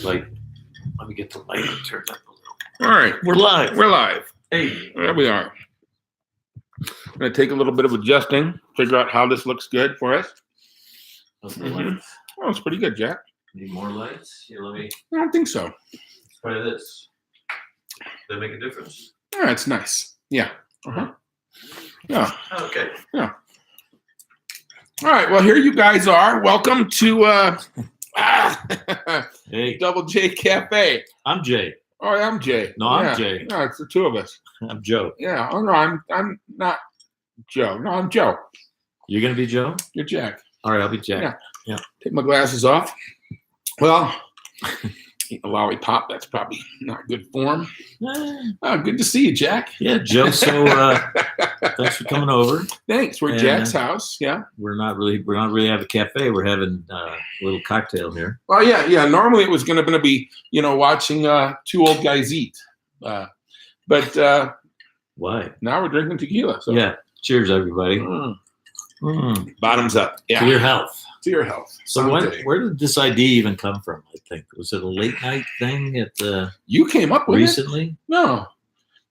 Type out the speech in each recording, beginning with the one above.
Like, let me get the light turned up a little. All right. We're live. We're live. Hey. There we are. I'm going to take a little bit of adjusting, figure out how this looks good for us. How's the lights? Oh, it's pretty good, Jack. Need more lights? Here, let me I don't think so. try this. Does that make a difference? Oh, it's nice. Yeah. Uh-huh. Yeah. Okay. Yeah. All right. Well, here you guys are. Welcome to Hey, Double J Cafe. I'm Jay. Oh, I'm Jay. No, I'm Yeah. Jay. No, it's the two of us. I'm Joe. Yeah. Oh no, I'm not Joe. No, I'm Joe. You're gonna be Joe? You're Jack. All right, I'll be Jack. Take my glasses off. Well, eat a lollipop. That's probably not good form. Oh, good to see you, Jack. Yeah, Joe. So thanks for coming over. Thanks. We're at And, Jack's house. Yeah. We're not really having a cafe. We're having a little cocktail here. Well, yeah. Normally it was going to be, watching two old guys eat, but Why? now we're drinking tequila. So Yeah. Cheers, everybody. Bottoms up. Yeah. To your health. To your health. So Someday. where did this idea even come from? I think was it a late night thing at You came up with it? recently? No.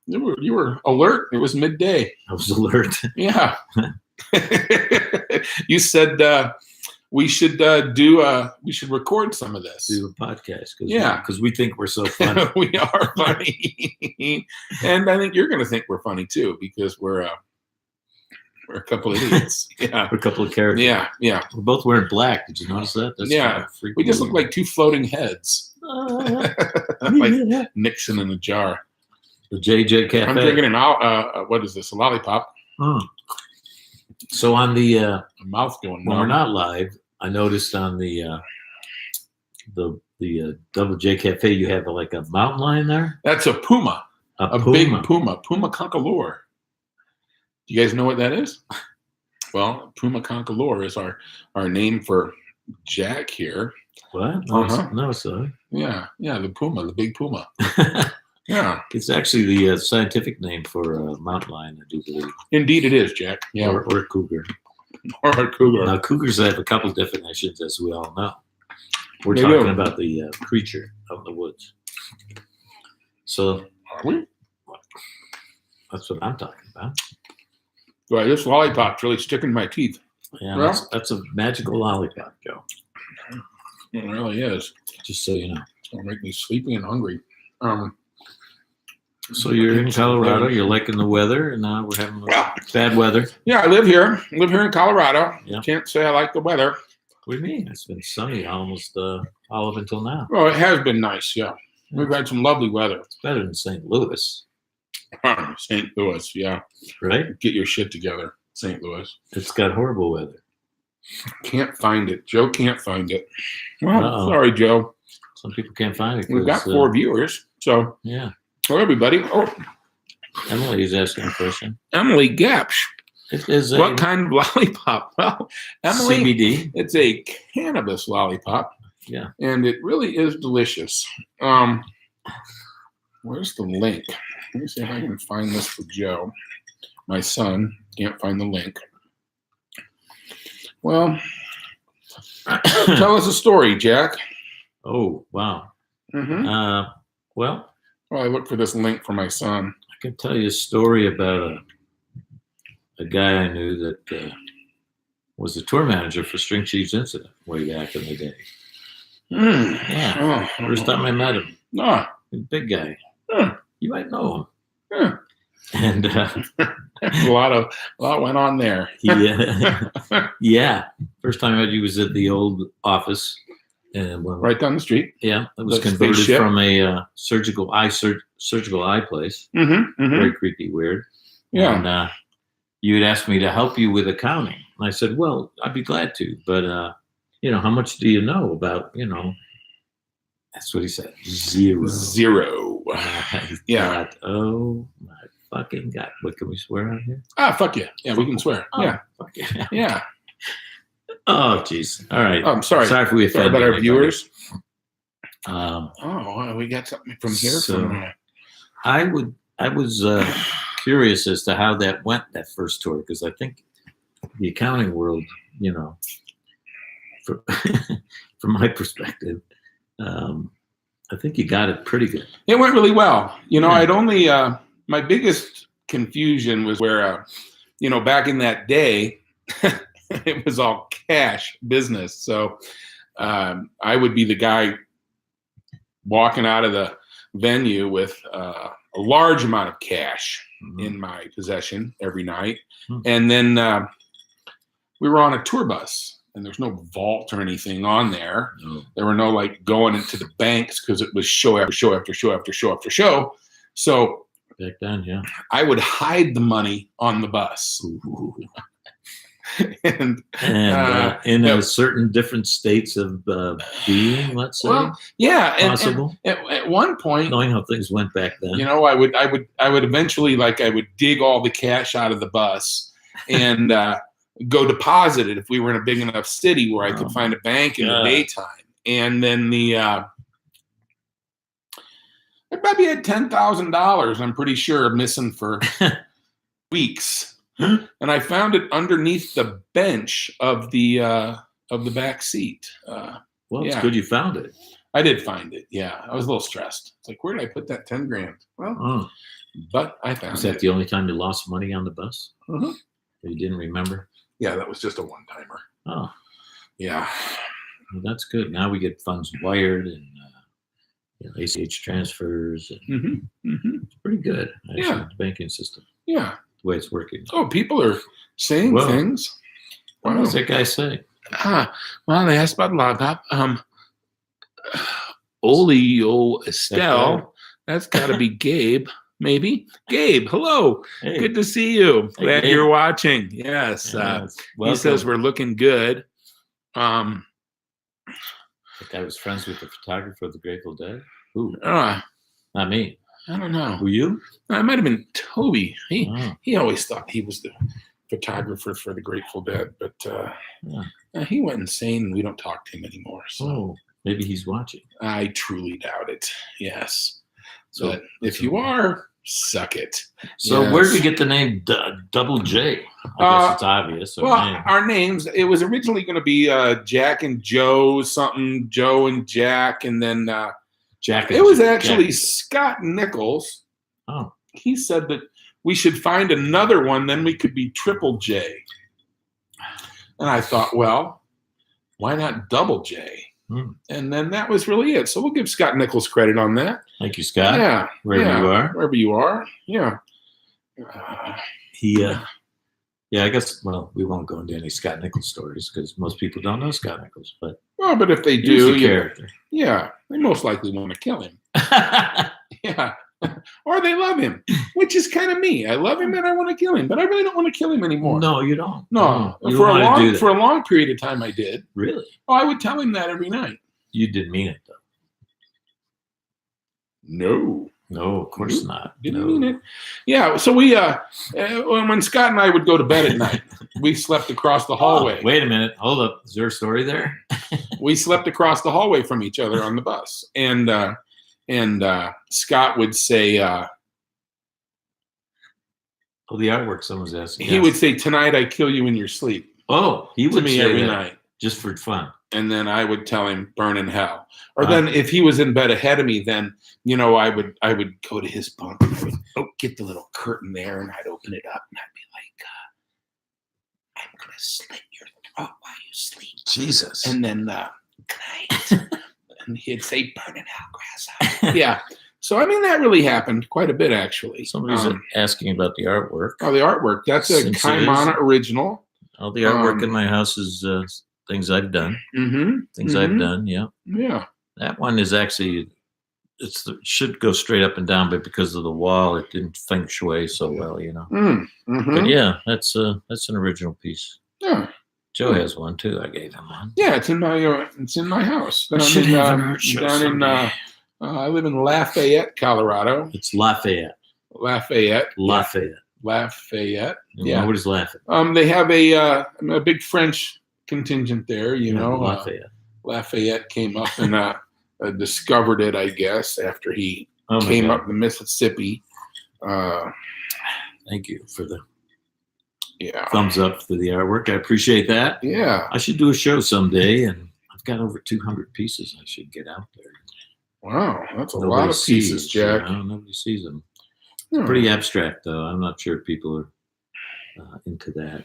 You were alert. It was midday. I was alert. Yeah. You said we should we should record some of this. Do a podcast Yeah. because we think we're so funny. We are funny. And I think you're going to think we're funny too, because we're a couple of idiots. Yeah. We're a couple of characters. Yeah. We're both wearing black. Did you notice that? That's Yeah. kind of freaky. We just look like two floating heads. Like Nixon in a jar. the JJ Cafe. I'm drinking what is this? A lollipop. So on the A mouth going when we're numb. not live, I noticed on the Double J Cafe you have like a mountain lion there. That's a puma. A Big puma. Puma concolor. Do you guys know what that is? Well, Puma concolor is our name for Jack here. What? No, Uh-huh. no, sorry. Yeah, the puma, the big puma. Yeah, It's actually the scientific name for a mountain lion, I do believe. indeed it is, Jack. Yeah, Or a cougar. or a cougar. Now, cougars have a couple of definitions, as we all know. We're They talking do. about the creature out in the woods. So Are we? that's what I'm talking about. Boy, this lollipop's really sticking to my teeth. Yeah, Well- that's a magical lollipop, Joe. It really is. Just so you know. It's gonna make me sleepy and hungry. So you're in Colorado. You're liking the weather, and now we're having bad weather. Yeah, I live here. I live here in Colorado. Yeah. Can't say I like the weather. What do you mean? It's been sunny almost all up until now. Well, it has been nice. Yeah, we've had some lovely weather. It's better than St. Louis, St. Louis. Yeah, right? get your shit together, St. Louis. It's got horrible weather. Can't find it. Joe can't find it. Well, Uh-oh. sorry, Joe. Some people can't find it. We've got 'cause, 4 viewers. So, Yeah. hello, everybody. Oh, Emily's asking a question. Emily Gapsch. It is a What kind of lollipop? Well, Emily, CBD. it's a cannabis lollipop. Yeah. And it really is delicious. Where's the link? Let me see if I can find this for Joe. My son can't find the link. Well, tell us a story, Jack. Oh, wow. Mm-hmm. Well, Well, I look for this link for my son. I can tell you a story about a guy I knew that was the tour manager for String Chiefs Incident way back in the day. Yeah. Oh, First time I met him. No. He's a big guy. Huh. You might know him. Huh. And A lot went on there. he, yeah, first time I met you was at the old office. And when, Right down the street. yeah, it was The converted spaceship. from a surgical eye place. Mm-hmm. Very creepy, weird. Yeah. And you had asked me to help you with accounting. And I said, well, I'd be glad to. But, how much do you know about, That's what he said. Zero. Zero. I Yeah. thought, oh, my fucking God. What, can we swear on here? Ah, fuck yeah. Yeah, we can swear. Oh, Yeah. fuck yeah. Yeah. Oh, jeez. All right. Oh, I'm sorry. Sorry if we Sorry offended about our anybody. viewers. Um, We got something from here. So- I was curious as to how that went, that first tour, because I think the accounting world, from my perspective, I think you got it pretty good. It went really well. Yeah. I'd only my biggest confusion was where back in that day it was all cash business. So I would be the guy walking out of the venue with a large amount of cash in my possession every night. And then we were on a tour bus, and there's no vault or anything on there. There were no like going into the banks because it was show after show after show after show after show. So Back then, yeah. I would hide the money on the bus. and in a certain different states of being, let's say, well, yeah, possible. And at one point, Knowing how things went back then, I would eventually I would dig all the cash out of the bus and go deposit it if we were in a big enough city where I could find a bank in the daytime. And then I probably had $10,000. I'm pretty sure missing for weeks. And I found it underneath the bench of the back seat. Well, it's good you found it. I did find it. Yeah, I was a little stressed. It's like, where did I put that 10 grand? Well, but I found it. Was that the only time you lost money on the bus? Mm-hmm. You didn't remember? Yeah, that was just a one-timer. Oh, yeah. Well, that's good. Now we get funds wired and ACH transfers. And It's pretty good, actually, Yeah. the banking system, Yeah. the way it's working. Oh, people are saying things. What does that guy say? Well, they asked about lollipop. Olio Estelle. That's got to be Gabe, maybe. Gabe, hello. Hey. Good to see you. Hey, Glad Gabe. you're watching. Yes. He says we're looking good. That guy was friends with the photographer of the Grateful Dead. Who? Not me. I don't know. Who, you? It might have been Toby. He always thought he was the photographer for the Grateful Dead, but he went insane. We don't talk to him anymore. So maybe he's watching. I truly doubt it. Yes. So but if you are, suck it. So Yes. where did we get the name Double J? I guess it's obvious. Our names, it was originally going to be Jack and Joe, something, Joe and Jack, and then Jack. It was actually Scott Nichols. Oh. He said that we should find another one, then we could be Triple J. And I thought, well, why not Double J? And then that was really it. So we'll give Scott Nichols credit on that. Thank you, Scott. Yeah. Wherever you are. Wherever you are. Yeah. I guess, well, we won't go into any Scott Nichols stories because most people don't know Scott Nichols. But if they he's do, a character. Yeah, they most likely want to kill him. Yeah. Or they love him, which is kind of me. I love him and I want to kill him, but I really don't want to kill him anymore. No, you don't. No. You For don't a long period of time I did. Really? Oh, I would tell him that every night. You didn't mean it, though. No. No, of course not. Didn't mean it. Yeah, so we when Scott and I would go to bed at night, we slept across the hallway. Wait a minute. Hold up. Is there a story there? We slept across the hallway from each other on the bus. And Scott would say the artwork someone's asking. He would say, "Tonight I kill you in your sleep." Oh, he would to me say every that night. Just for fun. And then I would tell him, "Burn in hell." Or then if he was in bed ahead of me, then I would go to his bunk and I would get the little curtain there and I'd open it up and I'd be like, "I'm gonna slit your throat while you sleep." Jesus. And then good night. And he'd say, "Burn in hell, grasshopper." Yeah. So I mean that really happened quite a bit actually. Somebody's asking about the artwork. Oh, the artwork. That's a Since it Kaimana original. All the artwork in my house is things I've done. Things I've done, yeah. Yeah. That one is actually, should go straight up and down, but because of the wall, it didn't feng shui so well, But yeah, that's an original piece. Yeah. Joe has one too. I gave him one. Yeah, it's in my house. I live in Lafayette, Colorado. It's Lafayette. Lafayette. Yeah. What is Lafayette? They have a big French contingent there. Lafayette. Lafayette came up and discovered it, I guess, after he came up the Mississippi. Thank you for the Yeah. thumbs up for the artwork. I appreciate that. Yeah. I should do a show someday, and I've got over 200 pieces. I should get out there. Wow, that's a Nobody lot of pieces, sees, Jack. nobody sees them. Hmm. Pretty abstract, though. I'm not sure people are into that.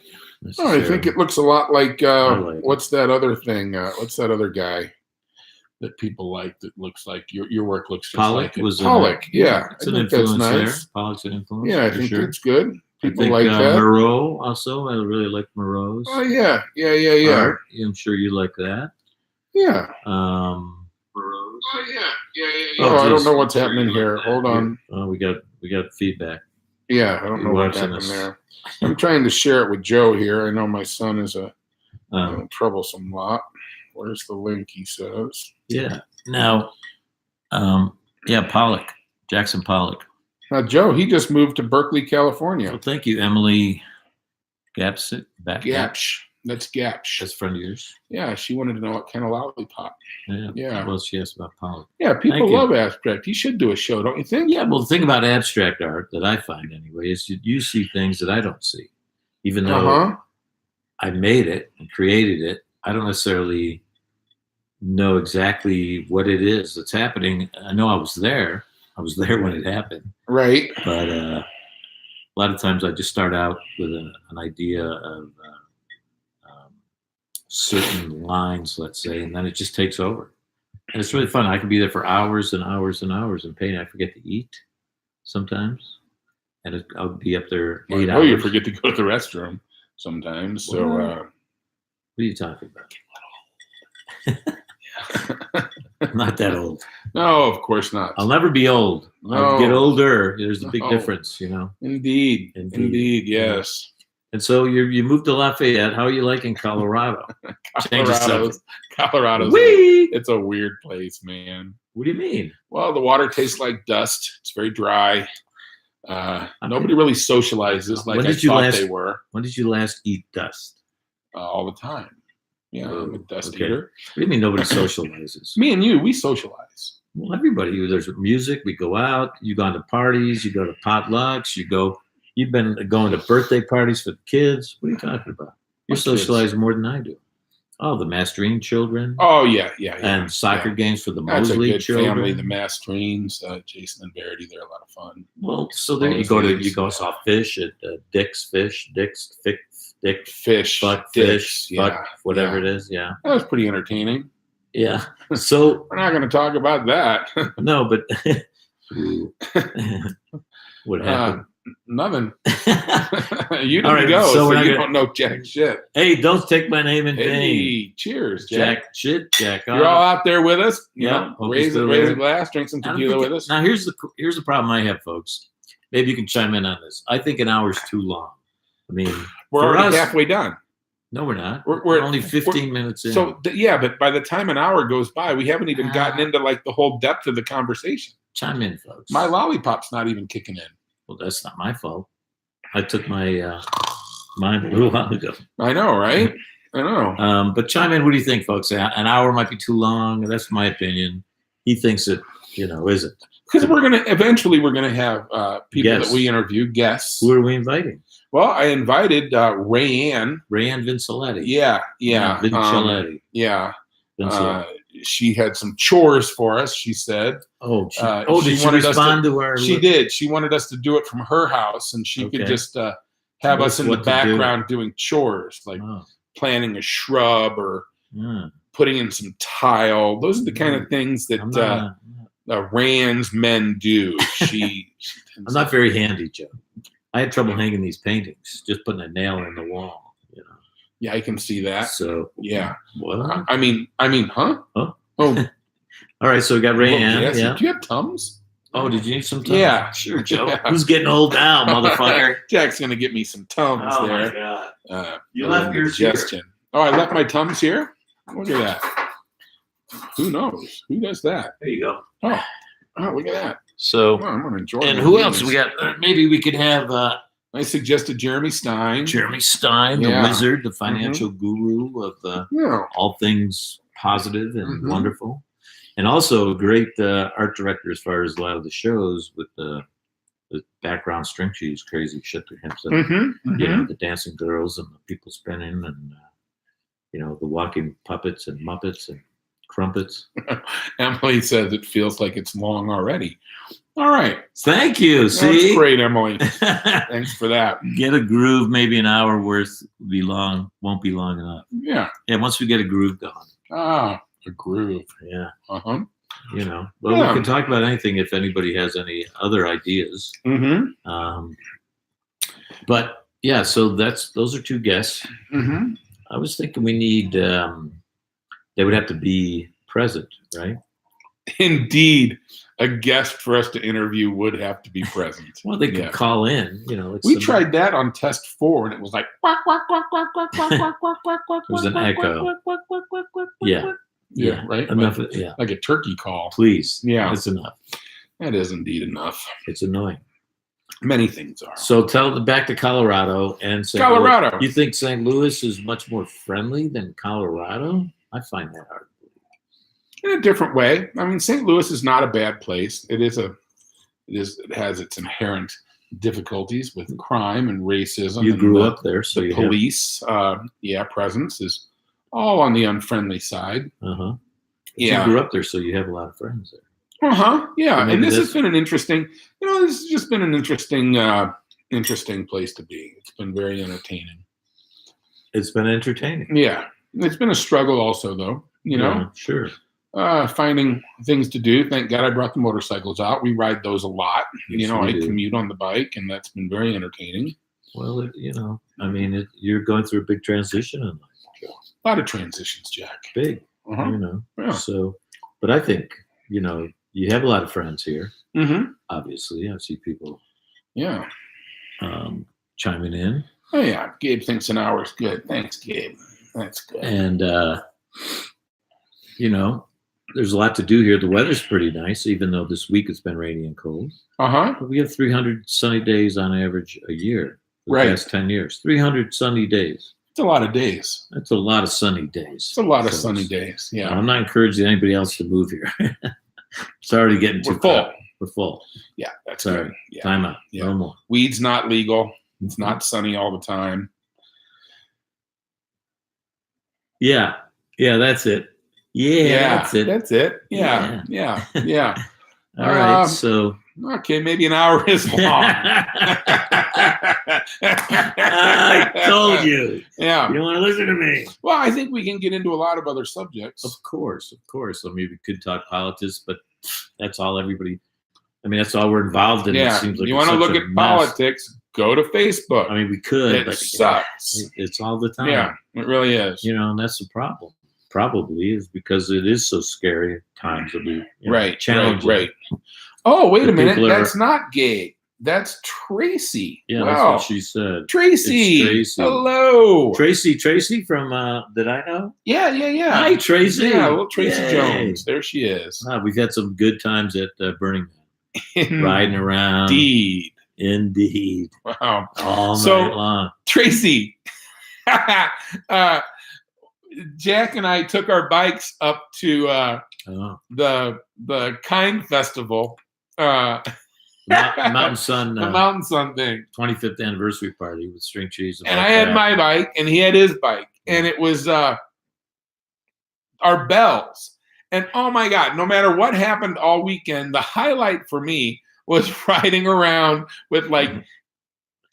Oh, I think it looks a lot like like it. what's that other thing? What's that other guy that people like that looks like your work looks just Pollock like it? was Pollock. Yeah, it's I an think that's influence nice. there. Pollock's an influence. Yeah, I for think sure. it's good. I People think like that. Moreau also. I really like Moreau's. Oh yeah, yeah. art. I'm sure you like that. Yeah. Moreau's. Oh yeah. Oh, Oh, I don't geez. know what's happening here. Hold on. Oh, we got feedback. Yeah, I don't know what watching happened us. there. I'm trying to share it with Joe here. I know my son is a Um, troublesome lot. Where's the link? He says. yeah. Now, Pollock, Jackson Pollock. Now, Joe, he just moved to Berkeley, California. Well, thank you, Emily Gapsit. Gapsh. That's Gapsh. That's a friend of yours. Yeah, she wanted to know what kind of lollipop. Yeah. Well, she asked about Pollock. Yeah, people Thank you. love abstract. He should do a show, don't you think? Yeah, well, the thing about abstract art that I find anyway is you see things that I don't see. Even though I made it and created it, I don't necessarily know exactly what it is that's happening. I know I was there. I was there when it happened. Right. But a lot of times I just start out with an idea of certain lines, let's say, and then it just takes over. And it's really fun. I can be there for hours and hours and hours in painting. I forget to eat sometimes. And I'll be up there 8 hours. Oh, you forget to go to the restroom sometimes. So, What are you talking about? I'm not that old. No, of course not. I'll never be old. I'll get older. There's a big No. difference, you know. Indeed. Yes. And so you moved to Lafayette. How are you liking Colorado? Change the subject. Colorado's Whee! it's a weird place, man. What do you mean? Well, the water tastes like dust. It's very dry. Nobody really socializes like I thought they were. When did you last eat dust? All the time. Yeah, I'm a dust eater. What do you mean nobody socializes? Me and you, we socialize. Well, everybody. There's music. We go out. You go to parties. You go to potlucks. You've been going to birthday parties for the kids. What are you talking about? You're socializing more than I do. Oh, the Masterine children. Oh, yeah. And soccer games for the That's Mosley a good children. family. The Masterines, Jason and Verity, they're a lot of fun. Well, so there you go saw fish at Dick's Fish, whatever it is. Yeah, that was pretty entertaining. Yeah. So we're not going to talk about that. No, but what happened? Nothing. You didn't right, go, so you don't know jack shit. Hey, don't take my name in vain. Hey, cheers, Jack. Jack. You're all out there with us. Yeah. Raise a glass, drink some tequila with us. Now, here's the problem I have, folks. Maybe you can chime in on this. I think an hour is too long. I mean, we're already halfway done. No, we're not. We're only 15 minutes in. So, but by the time an hour goes by, we haven't even gotten into like the whole depth of the conversation. Chime in, folks. My lollipop's not even kicking in. Well, that's not my fault. I took my mine a little while ago. I know, right? I know. But chime in. What do you think, folks? An hour might be too long. That's my opinion. He thinks it, isn't. Because we're gonna have people that we interview, guests. Who are we inviting? Well, I invited Rayanne. Rayanne Vinciletti. Yeah. Vinciletti. She had some chores for us, she said. Did she respond to our... She did. She wanted us to do it from her house, and she could just have us in the background doing chores, like planting a shrub or putting in some tile. Those are the kind of things that Rand's men do. I'm not very handy, Joe. I had trouble hanging these paintings, just putting a nail in the wall. Yeah, I can see that. So yeah. What? I mean, huh? Oh. All right, so we got Rayanne. Yes. Yeah. Do you have Tums? Oh, did you need some Tums? Yeah. Sure, Joe. Who's getting old now, motherfucker? Jack's gonna get me some Tums there. Oh my God. You left yours here. Oh, I left my Tums here? Look at that. Who knows? Who does that? There you go. Oh, look at that. So, I'm gonna enjoy. And who else we got? Maybe we could have. I suggested Jeremy Stein. Jeremy Stein, the wizard, the financial guru of all things positive and wonderful, and also a great art director as far as a lot of the shows with the background string cheese, crazy shit to him. So, the dancing girls and the people spinning, and the walking puppets and Muppets, and crumpets. Emily says it feels like it's long already. All right. Thank you. That's See? great, Emily. Thanks for that. Get a groove, maybe an hour worth won't be long enough. Yeah. Yeah, once we get a groove going. Ah, a groove. Yeah. Uh-huh. You know, but we can talk about anything if anybody has any other ideas. Mm-hmm. But yeah, so those are two guests. Mm-hmm. I was thinking we need they would have to be present, right? Indeed, a guest for us to interview would have to be present. Well, they could call in. You know, we tried that on test 4, and it was like quack, quack, quack, quack, quack, quack, quack, quack, quack, quack. It was an echo. Yeah. Yeah, right. Enough. Like a turkey call. Please. Yeah, that's enough. That is indeed enough. It's annoying. Many things are. So tell them back to Colorado and St. Colorado. Louis. You think St. Louis is much more friendly than Colorado? I find that hard. In a different way. I mean, St. Louis is not a bad place. It has its inherent difficulties with crime and racism. You grew up there, so the you police, presence is all on the unfriendly side. Uh-huh. Yeah. You grew up there, so you have a lot of friends there. Uh-huh. Yeah. So and this has been an interesting, this has just been an interesting place to be. It's been very entertaining. It's been entertaining. Yeah. It's been a struggle also, though, Yeah, sure. Finding things to do. Thank God I brought the motorcycles out. We ride those a lot. Yes, I do. commute on the bike, and that's been very entertaining. Well, you're going through a big transition in life. A lot of transitions, Jack. Big, Uh-huh. Yeah. So, but I think, you have a lot of friends here. Mm-hmm. Obviously, I see people Yeah. chiming in. Oh, yeah. Gabe thinks an hour is good. Thanks, Gabe. That's good. And, there's a lot to do here. The weather's pretty nice, even though this week it's been rainy and cold. Uh-huh. But we have 300 sunny days on average a year for the past 10 years. 300 sunny days. It's a lot of days. That's a lot of sunny days. It's a lot of sunny days. Yeah. I'm not encouraging anybody else to move here. It's already getting too full. We're full. Yeah, that's Sorry. good. Yeah. Time out. Yeah. No more. Weed's not legal. It's not sunny all the time. Yeah. Yeah, that's it. Yeah, that's it. That's it. Yeah. All right. So okay, maybe an hour is long. I told you. Yeah. You don't want to listen to me. Well, I think we can get into a lot of other subjects. Of course. I mean, we could talk politics, but that's all everybody. I mean, that's all we're involved in. Yeah. It seems like you want to look at politics? Go to Facebook. I mean, we could. It sucks. It's all the time. Yeah, it really is. And that's the problem. Probably is because it is so scary at times. It'll be challenging. Right. Oh, wait a minute. That's not Gabe. That's Tracy. Yeah, wow. That's what she said. Tracy. It's Tracy. Hello. Tracy from Did I Know? Yeah. Hi, Tracy. Yeah, little Tracy Yay. Jones. There she is. We've had some good times at Burning Man. Riding around. Indeed. Wow. All night long. Tracy. Jack and I took our bikes up to the Kind Festival. Mountain Sun. The Mountain Sun thing. 25th anniversary party with string cheese. And I had my bike, and he had his bike, and it was our bells. And oh my God, no matter what happened all weekend, the highlight for me was riding around with like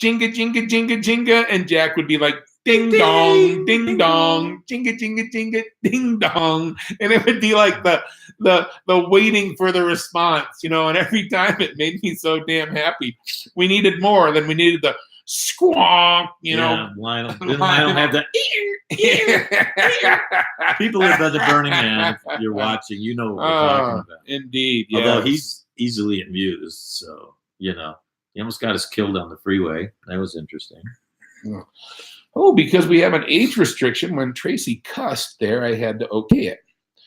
jinga, jinga, jinga, jinga, and Jack would be like, ding dong, ding dong, jinga jinga jinga, ding dong, and it would be like the waiting for the response, and every time it made me so damn happy. We needed more than we needed the squonk, Lionel have that. People who've been to Burning Man, if you're watching, you know what we're talking about. Indeed, yeah. Although he's easily amused, so he almost got us killed on the freeway. That was interesting. Oh, because we have an age restriction. When Tracy cussed there, I had to okay it.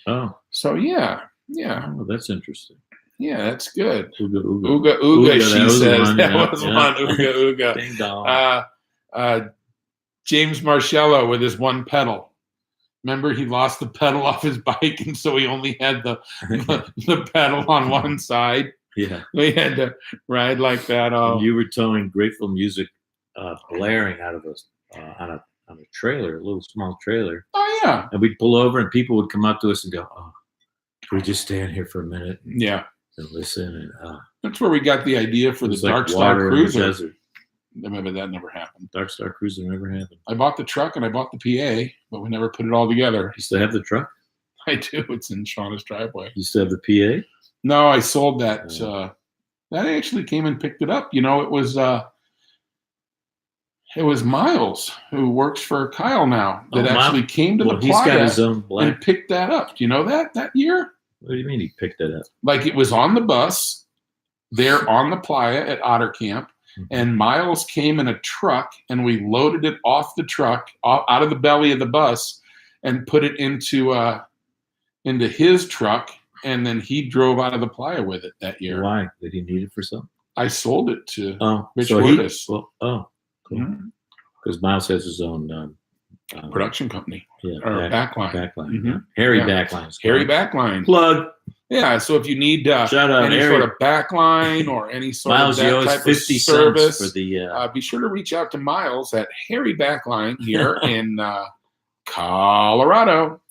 Oh. So, yeah. Oh, that's interesting. Yeah, that's good. Ooga, ooga. Ooga, ooga, she says. That was one. Ooga, ooga. Ding dong. James Marcello with his one pedal. Remember, he lost the pedal off his bike, and so he only had the pedal on one side. Yeah. We had to ride like that. And you were towing Grateful music blaring out of us. On a trailer, a little small trailer. Oh, yeah. And we'd pull over and people would come up to us and go, oh, we just stand here for a minute Yeah. and listen? And That's where we got the idea for the it's like Dark Star water in the Cruiser. desert. Remember that never happened. Dark Star Cruiser never happened. I bought the truck and I bought the PA, but we never put it all together. You still have the truck? I do. It's in Shauna's driveway. You still have the PA? No, I sold that. Oh. That actually came and picked it up. You know, it was Miles, who works for Kyle now, that actually came to the he's got playa his own black. and picked that up. Do you know that year? What do you mean he picked it up? Like it was on the bus there on the playa at Otter Camp, and Miles came in a truck, and we loaded it off the truck, out of the belly of the bus, and put it into his truck, and then he drove out of the playa with it that year. Why? Did he need it for something? I sold it to Rich so Lotus. Cool. Mhm. Because Miles has his own Production company. Yeah, Or Backline. Backline. Mhm. Yeah. Harry Yeah. Backline. Harry Backline. Plug. Yeah, so if you need Shout out any Harry. sort of backline or any sort Miles, of you that owe us type 50 of service, cents for the. be sure to reach out to Miles at Harry Backline here in Colorado.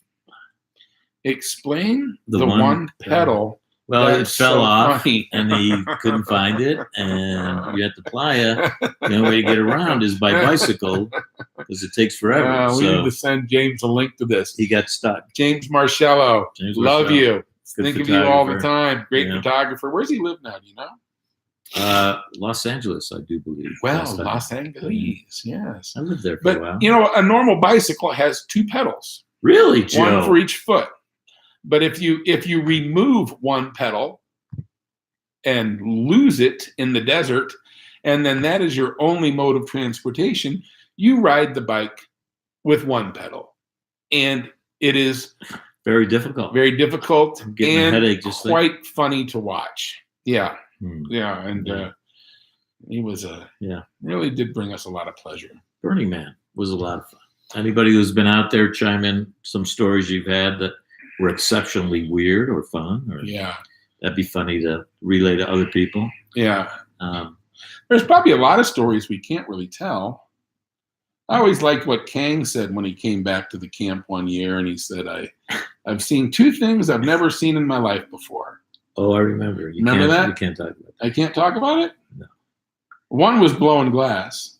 Explain the one pedal. Well, it That's fell so off, funny. and he couldn't find it. And you're at the playa. The only way to get around is by bicycle, because it takes forever. We need So to send James a link to this. he got stuck. James Marcello. James Love Marcello. you. Good Think of you all the photographer. time. Great Yeah. photographer. Where's he live now? Do you know? Los Angeles, I do believe. Well, last time. Los Angeles. Yes. I lived there for a while. But, you know, a normal bicycle has two pedals. Really, Joe? One for each foot. But if you remove one pedal and lose it in the desert, and then that is your only mode of transportation, you ride the bike with one pedal. And it is Very difficult. very difficult I'm getting a and headache just quite funny to watch. Yeah. Hmm. Yeah. And Yeah. he was really did bring us a lot of pleasure. Burning Man was a lot of fun. Anybody who's been out there, chime in some stories you've had that were exceptionally weird or fun, or Yeah. that'd be funny to relay to other people. Yeah. Um, There's probably a lot of stories we can't really tell. I always liked what Kang said when he came back to the camp one year, and he said, I've seen two things I've never seen in my life before. oh, I remember. You Remember can't, that? You can't talk about that. I can't talk about it? No. One was blowing glass.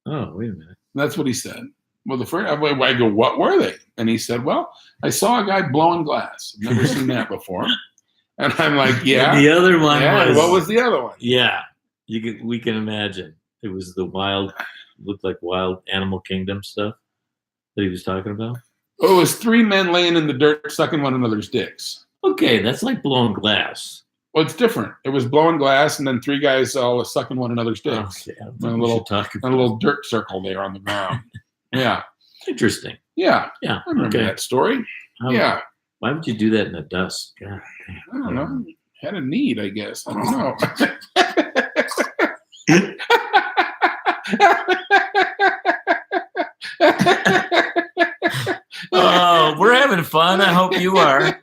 Oh, wait a minute. That's what he said. Well, the first, I go, what were they? And he said, well, I saw a guy blowing glass. I've never seen that before. And I'm like, yeah. And the other one Yeah, was. what was the other one? Yeah, we can imagine. It was the looked like wild animal kingdom stuff that he was talking about. Oh, it was three men laying in the dirt sucking one another's dicks. Okay, that's like blowing glass. Well, it's different. It was blowing glass, and then three guys all sucking one another's dicks. Okay, I don't And think a we little- should talk And about a little dirt circle there on the ground. Yeah. Interesting. Yeah. Yeah. I remember Okay. that story. How- Yeah. Why would you do that in the dust? God damn. I don't know. Had a need, I guess. I don't know. Oh, we're having fun. I hope you are.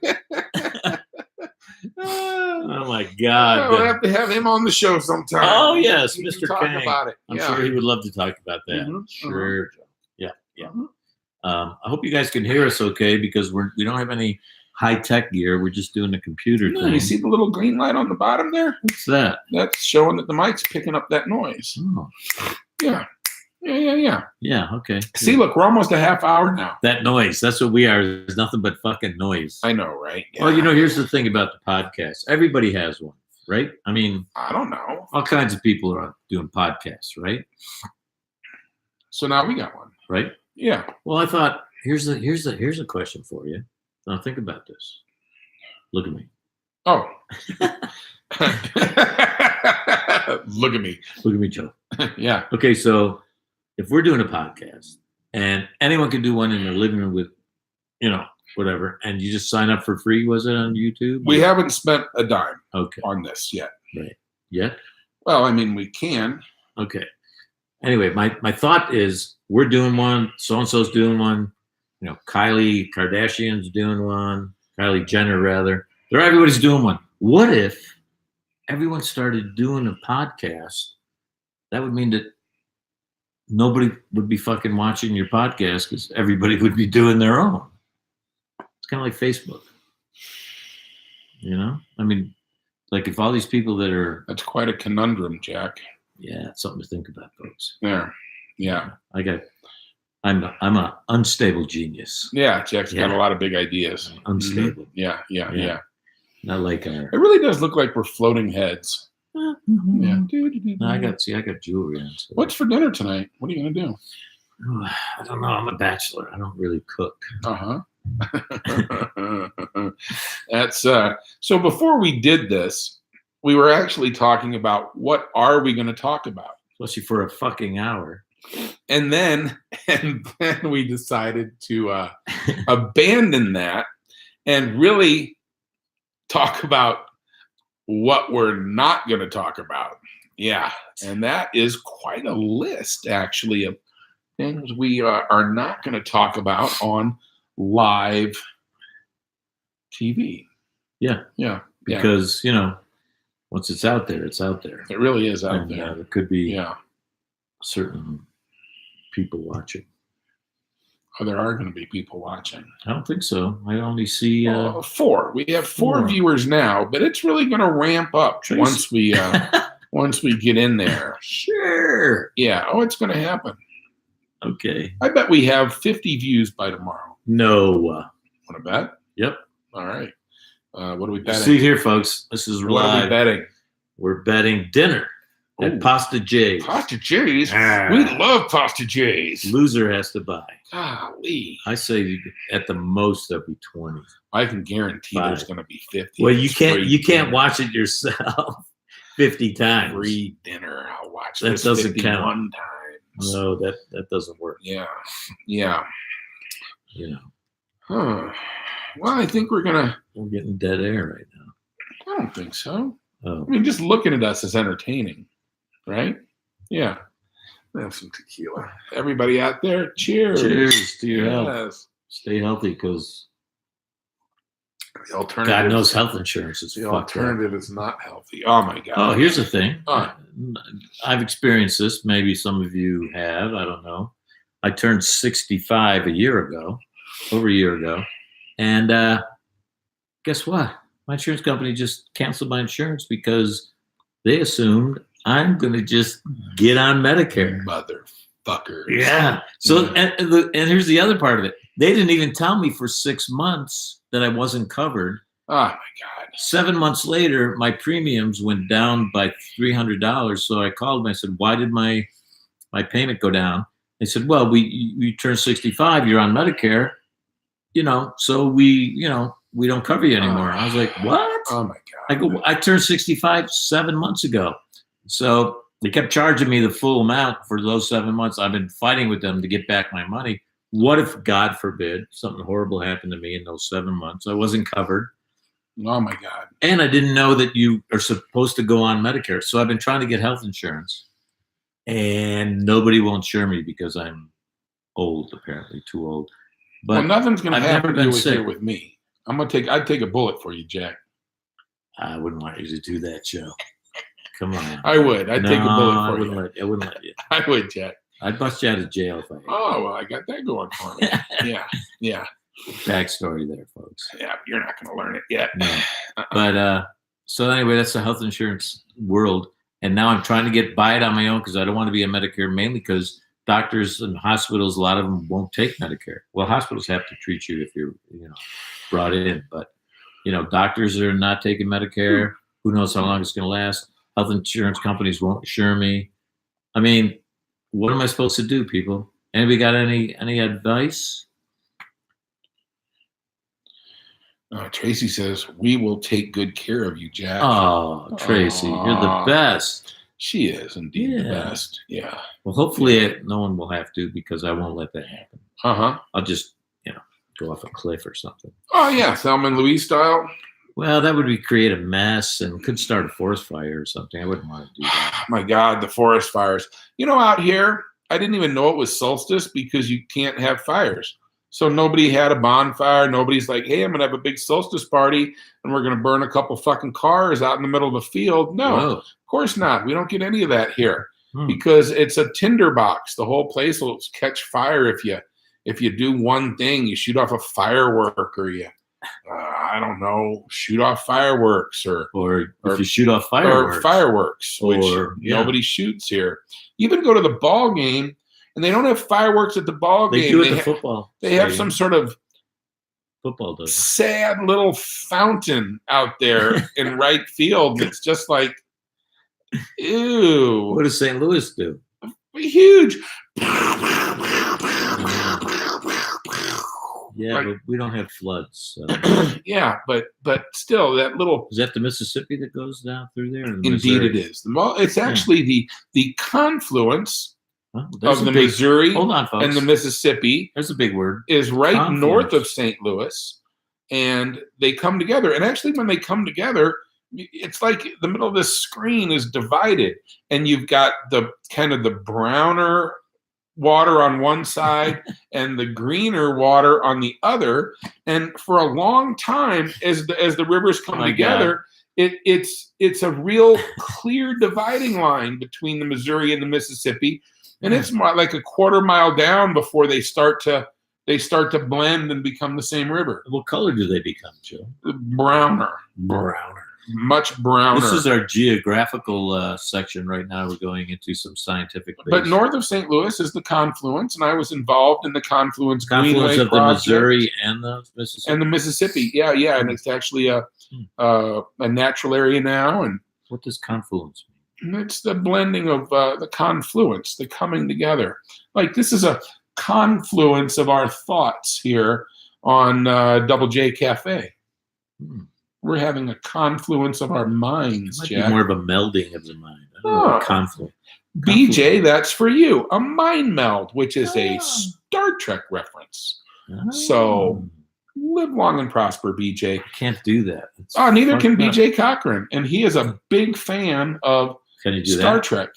Oh my God. We'll have to have him on the show sometime. Oh yes, We can Mr. talk Kang. about it. I'm Yeah. sure he would love to talk about that. Mhm, Sure. Yeah. Yeah. Mhm. I hope you guys can hear us okay, because we don't have any high tech gear. We're just doing the computer No, thing. you see the little green light on the bottom there? What's that? That's showing that the mic's picking up that noise. Oh, Yeah. Yeah. yeah. Okay. See, look, we're almost a half hour now. That noise. That's what we are. There's nothing but fucking noise. I know, right? Yeah. Well, you know, here's the thing about the podcast. Everybody has one, right? I mean, I don't know. all kinds of people are doing podcasts, right? So now we got one. Right. Yeah. Well, I thought here's a question for you. Now think about this. Look at me. Oh. Look at me. Look at me, Joe. Yeah. Okay, so if we're doing a podcast and anyone can do one in their living room with, whatever, and you just sign up for free, was it on YouTube? We haven't spent a dime Okay. on this yet. Right. Yet? Well, I mean, we can. Okay. Anyway, my thought is we're doing one, so-and-so's doing one, Kylie Kardashian's doing one, Kylie Jenner rather. Everybody's doing one. What if everyone started doing a podcast? That would mean that nobody would be fucking watching your podcast because everybody would be doing their own. It's kind of like Facebook. You know, I mean, like if all these people that are, That's quite a conundrum, Jack. yeah, it's something to think about, folks. There. Yeah. I'm a unstable genius. Yeah, Jack's got Yeah. a lot of big ideas. Unstable. Yeah. Not like our. It really does look like we're floating heads. Yeah. No, I got jewelry on. So. What's for dinner tonight? What are you gonna do? I don't know. I'm a bachelor. I don't really cook. That's so before we did this, we were actually talking about what are we going to talk about, especially for a fucking hour. And then we decided to abandon that and really talk about what we're not going to talk about. Yeah, and that is quite a list, actually, of things we are not going to talk about on live TV. Yeah. Because, once it's out there, it's out there. It really is out there. There could be certain people watching. Oh, there are going to be people watching. I don't think so. I only see 4. We have 4 viewers now, but it's really going to ramp up once we get in there. Sure. Yeah. Oh, it's going to happen. Okay. I bet we have 50 views by tomorrow. No. Want to bet? Yep. All right. What are we betting? See here, folks. This is live. What are we betting? We're betting dinner at Pasta J's. Pasta J's? We love Pasta J's. Loser has to buy. Golly. I say at the most there'll be 20. I can guarantee there's going to be 50. Well, you can't watch it yourself 50 times. Free dinner. I'll watch that. This doesn't 51 count. times. No, that doesn't work. Yeah. Huh. Well, I think we're getting dead air right now. I don't think so. Oh. I mean, just looking at us is entertaining, right? Yeah. Have some tequila. Everybody out there, cheers. Cheers to your health. Stay healthy, because the alternative. God knows health insurance is the alternative is not healthy. Oh my God. Oh, here's the thing. I've experienced this. Maybe some of you have. I don't know. I turned 65 over a year ago, and guess what? My insurance company just canceled my insurance because they assumed I'm going to just get on Medicare. Motherfuckers. Yeah. So, and here's the other part of it. They didn't even tell me for 6 months that I wasn't covered. Oh my God. 7 months later, my premiums went down by $300. So I called them. I said, why did my payment go down? They said, well, we turned 65. You're on Medicare, so we don't cover you anymore. I was like, what? Oh my God. I turned 65 7 months ago. So they kept charging me the full amount for those 7 months. I've been fighting with them to get back my money. What if, God forbid, something horrible happened to me in those 7 months? I wasn't covered. Oh my God. And I didn't know that you are supposed to go on Medicare. So I've been trying to get health insurance, and nobody will insure me because I'm old, apparently too old. But well, nothing's going to happen to you sick. With me. I'd take a bullet for you, Jack. I wouldn't want you to do that, Joe. Come on. I would. I'd take a bullet for you. I wouldn't let you. I would, Jack. I'd bust you out of jail if I had. Oh, well, I got that going for me. Yeah. Backstory there, folks. Yeah, you're not going to learn it yet. No. But so anyway, that's the health insurance world. And now I'm trying to buy it on my own because I don't want to be on Medicare, mainly because doctors and hospitals, a lot of them won't take Medicare. Well, hospitals have to treat you if you're, brought in. But, doctors are not taking Medicare. Who knows how long it's going to last? Health insurance companies won't insure me. I mean, what am I supposed to do, people? Anybody got any advice? Tracy says, we will take good care of you, Jack. Oh, Tracy, you're the best. She is indeed the best. Yeah. Well, hopefully no one will have to, because I won't let that happen. I'll just, go off a cliff or something. Oh, yeah. Thelma and Louise style. Well, that would create a mess and could start a forest fire or something. I wouldn't want to do that. My God, the forest fires. Out here, I didn't even know it was solstice because you can't have fires. So nobody had a bonfire. Nobody's like, hey, I'm going to have a big solstice party and we're going to burn a couple fucking cars out in the middle of the field. No, Of course not. We don't get any of that here because it's a tinderbox. The whole place will catch fire if you do one thing. You shoot off a firework or I don't know, shoot off fireworks or if you shoot off fireworks, which yeah. nobody shoots here. Even go to the ball game, and they don't have fireworks at the ball They game. do at the football. They have some sort of football does sad little fountain out there in right field. It's just like, ew. What does St. Louis do? Huge. Yeah, like, but we don't have floods. So. Yeah, but still, that little. Is that the Mississippi that goes down through there? Indeed, it is. Well, it's actually the confluence of the Missouri hold on, folks. and the Mississippi. There's a big word. Is right north of St. Louis, and they come together. And actually, when they come together, it's like the middle of this screen is divided, and you've got the kind of the browner water on one side and the greener water on the other. And for a long time, as the rivers come together, it's a real clear dividing line between the Missouri and the Mississippi. And it's more like a quarter mile down before they start to blend and become the same river. What color do they become, Joe? Browner. Much browner. This is our geographical section right now. We're going into some scientific base. But north of St. Louis is the confluence, and I was involved in the confluence of the Missouri and the Mississippi. And the Mississippi, yeah, and it's actually a natural area now. And what does confluence mean? It's the blending of the confluence, the coming together. Like this is a confluence of our thoughts here on Double J Cafe. We're having a confluence of our minds, it might Jack. be more of a melding of the mind. I don't know, confluence. BJ, that's for you. A mind meld, which is a Star Trek reference. So live long and prosper, BJ. I can't do that. Neither can BJ Cochran. And he is a big fan of Star Trek.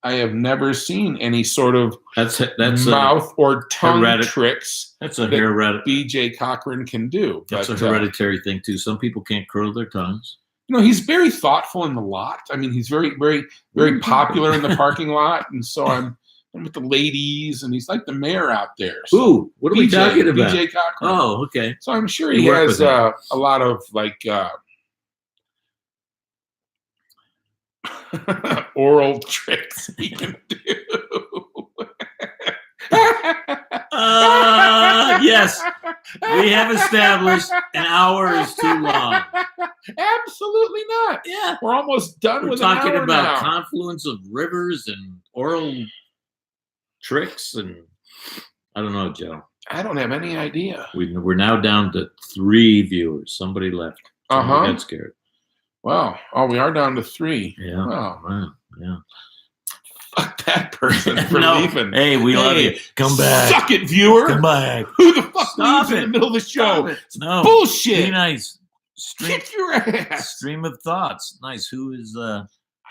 I have never seen any sort of that's mouth or tongue tricks that BJ Cochran can do. That's a hereditary thing too. Some people can't curl their tongues. He's very thoughtful in the lot. I mean, he's very, very, very popular in the parking lot, and so I'm with the ladies, and he's like the mayor out there. So ooh, what are we talking about? BJ Cochran. Oh, okay. So I'm sure he has a lot of like. Oral tricks he can do. Yes, we have established an hour is too long. Absolutely not. Yeah, we're almost done with an hour now. We're talking about confluence of rivers and oral tricks, and I don't know, Joe. I don't have any idea. We're now down to 3 viewers. Somebody left. Somebody got scared. Wow. Oh, we are down to 3. Yeah. Wow. Yeah. Fuck that person for leaving. Hey, we love you. Come back. Suck it, viewer. Come back. Who the fuck leaves in the middle of the show? It's bullshit. Be nice. Kick your ass. Stream of thoughts. Nice. Who is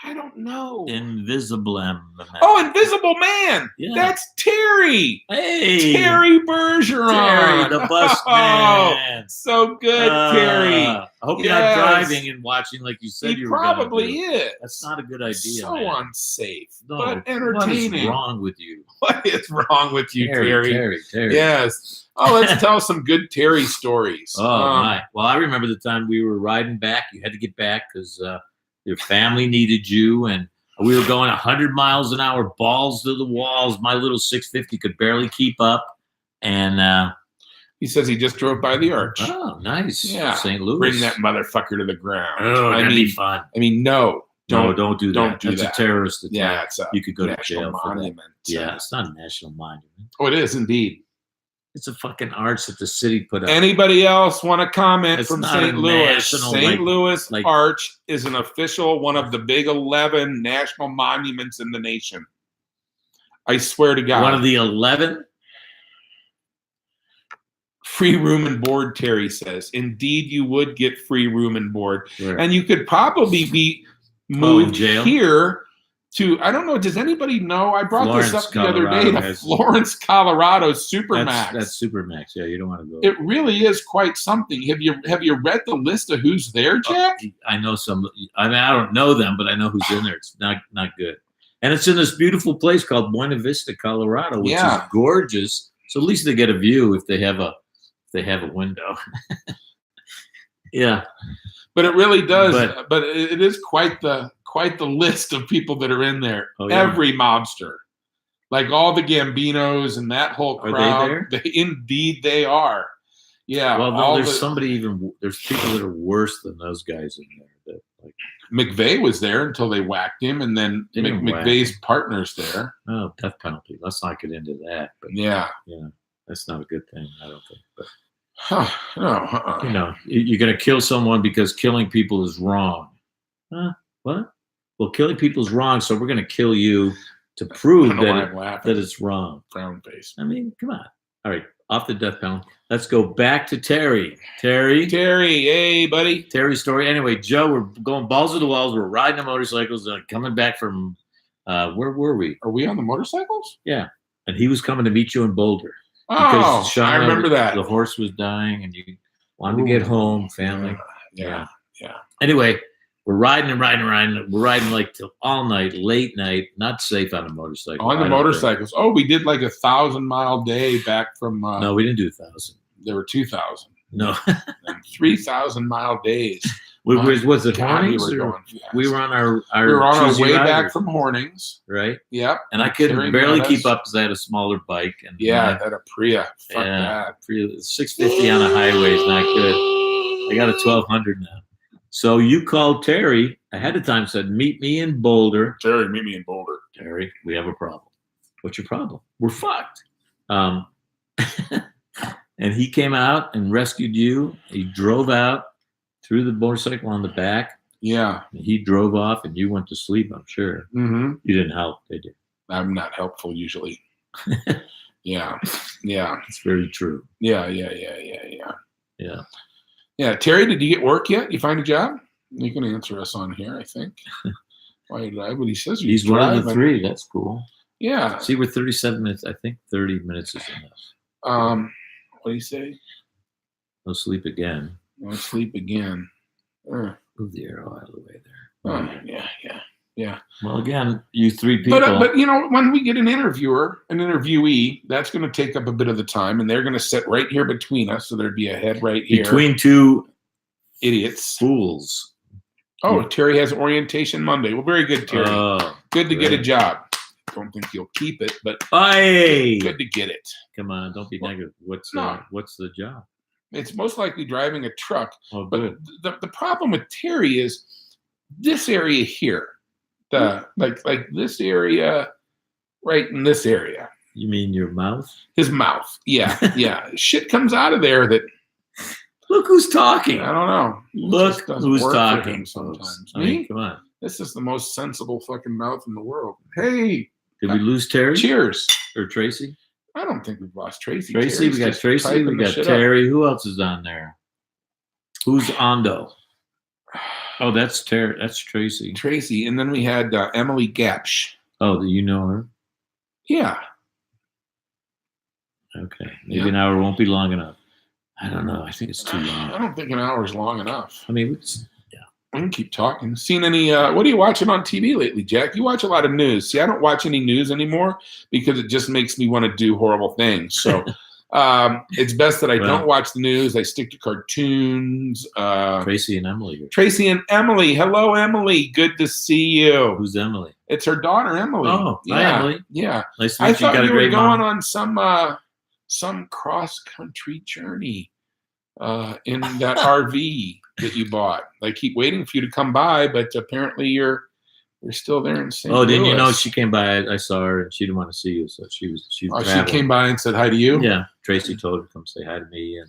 I don't know. Invisible Man. Oh, Invisible Man. Yeah. That's Terry. Hey. Terry Bergeron. Terry, the bus man. So good, Terry. I hope you're not driving and watching like you said you were going to. He probably is. That's not a good idea, so unsafe, no, but entertaining. What is wrong with you? What is wrong with you, Terry? Terry. Yes. Oh, let's tell some good Terry stories. Oh, my. Well, I remember the time we were riding back. You had to get back because your family needed you, and we were going 100 miles an hour, balls to the walls. My little 650 could barely keep up, and he says he just drove by the arch. Oh, nice. Yeah, St. Louis. Bring that motherfucker to the ground. Oh, that'd be fun. I mean, no, don't do that. Don't do That's that. a terrorist attack. Yeah, it's you could go to national jail for monument. that. Yeah, it's not a national monument. Oh, it is indeed. It's a fucking arch that the city put up. Anybody else want to comment it's from not St. Louis? national, St. Louis Arch is an official one of the big 11 national monuments in the nation. I swear to God. One of the 11? Free room and board, Terry says. Indeed, you would get free room and board. Sure. And you could probably be moved here to, I don't know, does anybody know? I brought this up the other day to Florence, Colorado, Supermax. That's Supermax. Yeah, you don't want to go. It really is quite something. Have you read the list of who's there, Jack? I know some. I mean, I don't know them, but I know who's in there. It's not good. And it's in this beautiful place called Buena Vista, Colorado, which is gorgeous. So at least they get a view if they have a window. Yeah. But it really does. But- But it is quite the list of people that are in there. Oh, yeah. Every mobster, like all the Gambinos and that whole Are they crowd. there? Indeed, they are. Yeah. Well, no, all there's people that are worse than those guys in there. That like, McVeigh was there until they whacked him, and then They didn't whack McVeigh's partner's there. oh, death penalty. Let's not get into that. But Yeah. that's not a good thing. I don't think. But No. you know, you're going to kill someone because killing people is wrong. Huh? What? Well, killing people is wrong, so we're going to kill you to I prove don't know why that I'm laughing. it's wrong. Frown face. I mean, come on. All right, off the death penalty. Let's go back to Terry. Terry, Hey, buddy. Terry's story. Anyway, Joe, we're going balls to the walls. We're riding the motorcycles and coming back from where were we? Are we on the motorcycles? Yeah, and he was coming to meet you in Boulder. Because Oh, Shauna, I remember that. The horse was dying, and you wanted to get home, family. Yeah. Anyway, we're riding and riding and riding. We're riding like till all night, late night. Not safe on a motorcycle. On the I don't think. motorcycles. Oh, we did like 1,000-mile day back from. No, we didn't do 1,000. There were 2,000 No, and 3,000-mile days. was it God, Hornings? we were or- going fast. We were on our We were on our choosy way back riders, from Hornings. right, Yep. and I couldn't Terry barely met keep us. up because I had a smaller bike. And Yeah, that Aprilia. Fuck yeah, that. 650 on a highway is not good. I got a 1200 now. So you called Terry ahead of time, said, meet me in Boulder. Terry, meet me in Boulder. Terry, we have a problem. What's your problem? We're fucked. And he came out and rescued you. He drove out, threw the motorcycle on the back. Yeah. He drove off and you went to sleep, I'm sure. Mm-hmm. You didn't help, did you? I'm not helpful usually. Yeah. It's very true. Yeah. Yeah. Yeah. Terry, did you get work yet? You find a job? You can answer us on here, I think. Why did I? But he says He's one of the three. That's cool. Yeah. See, we're 37 minutes. I think 30 minutes is enough. What do you say? No sleep again. No sleep again. Move the arrow out of the way there. Yeah. Well, again, you three people. But you know, when we get an interviewee, that's going to take up a bit of the time, and they're going to sit right here between us, so there'd be a head right here. Between two idiots. Fools. Oh, Terry has orientation Monday. Well, very good, Terry. Good to get a job. Don't think you'll keep it, but good to get it. Come on, don't be negative. What's the job? It's most likely driving a truck. Oh, but good. the problem with Terry is this area here, like this area, right in this area. You mean your mouth? His mouth. Yeah. Shit comes out of there that. Look who's talking. I don't know. Look who's talking. Sometimes. I mean, come on. This is the most sensible fucking mouth in the world. Hey. Did we lose Terry? Cheers. Or Tracy? I don't think we've lost Tracy. Tracy, we got Tracy, we got Terry. Who else is on there? Who's Ondo? Oh, that's Terry. That's Tracy. Tracy, and then we had Emily Gapsch. Oh, do you know her? Yeah. Okay, maybe an hour won't be long enough. I don't know. I think it's too long. I don't think an hour is long enough. I mean, I can keep talking. Seen any? What are you watching on TV lately, Jack? You watch a lot of news. See, I don't watch any news anymore because it just makes me want to do horrible things. So it's best that I don't watch the news. I stick to cartoons. Tracy and Emily. Here. Tracy and Emily. Hello, Emily. Good to see you. Who's Emily? It's her daughter, Emily. Oh, hi, Emily. Yeah. Nice to meet you. I thought got you a were great going mom. on some cross-country journey in that RV that you bought. I keep waiting for you to come by, but apparently you're still there in St. Oh, didn't you know Louis. she came by? I saw her, and she didn't want to see you, so she she came by and said hi to you? Yeah, Tracy told her to come say hi to me,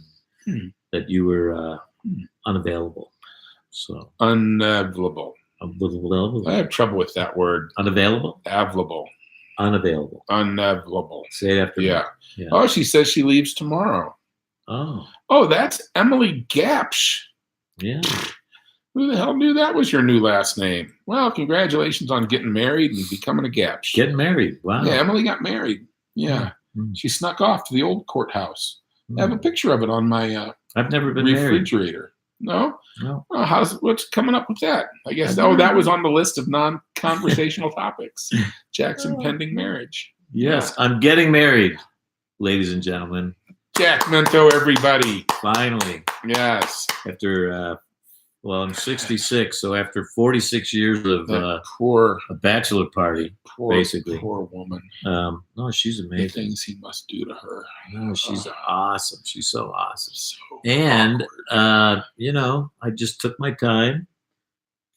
and that you were unavailable. So Unavailable. Unavailable. I have trouble with that word. Unavailable. Available. Unavailable. Unavailable. Say it after me. Yeah. Oh, she says she leaves tomorrow. Oh, that's Emily Gapsch. Yeah. Who the hell knew that was your new last name? Well, congratulations on getting married and becoming a Gapsch. Getting married. Wow. Yeah, Emily got married. Yeah. She snuck off to the old courthouse. I have a picture of it on my I've never been refrigerator. Married. No? Oh, what's coming up with that? I guess that was on the list of non-conversational topics. Jackson pending marriage. Yes, I'm getting married, ladies and gentlemen. Jack Mento, everybody. Finally. Yes. After well, I'm 66, so after 46 years of That poor, a bachelor party, basically. poor woman. No, she's The amazing. things he must do to her. No, she's awesome. She's so awesome. So And awkward. you know, I just took my time,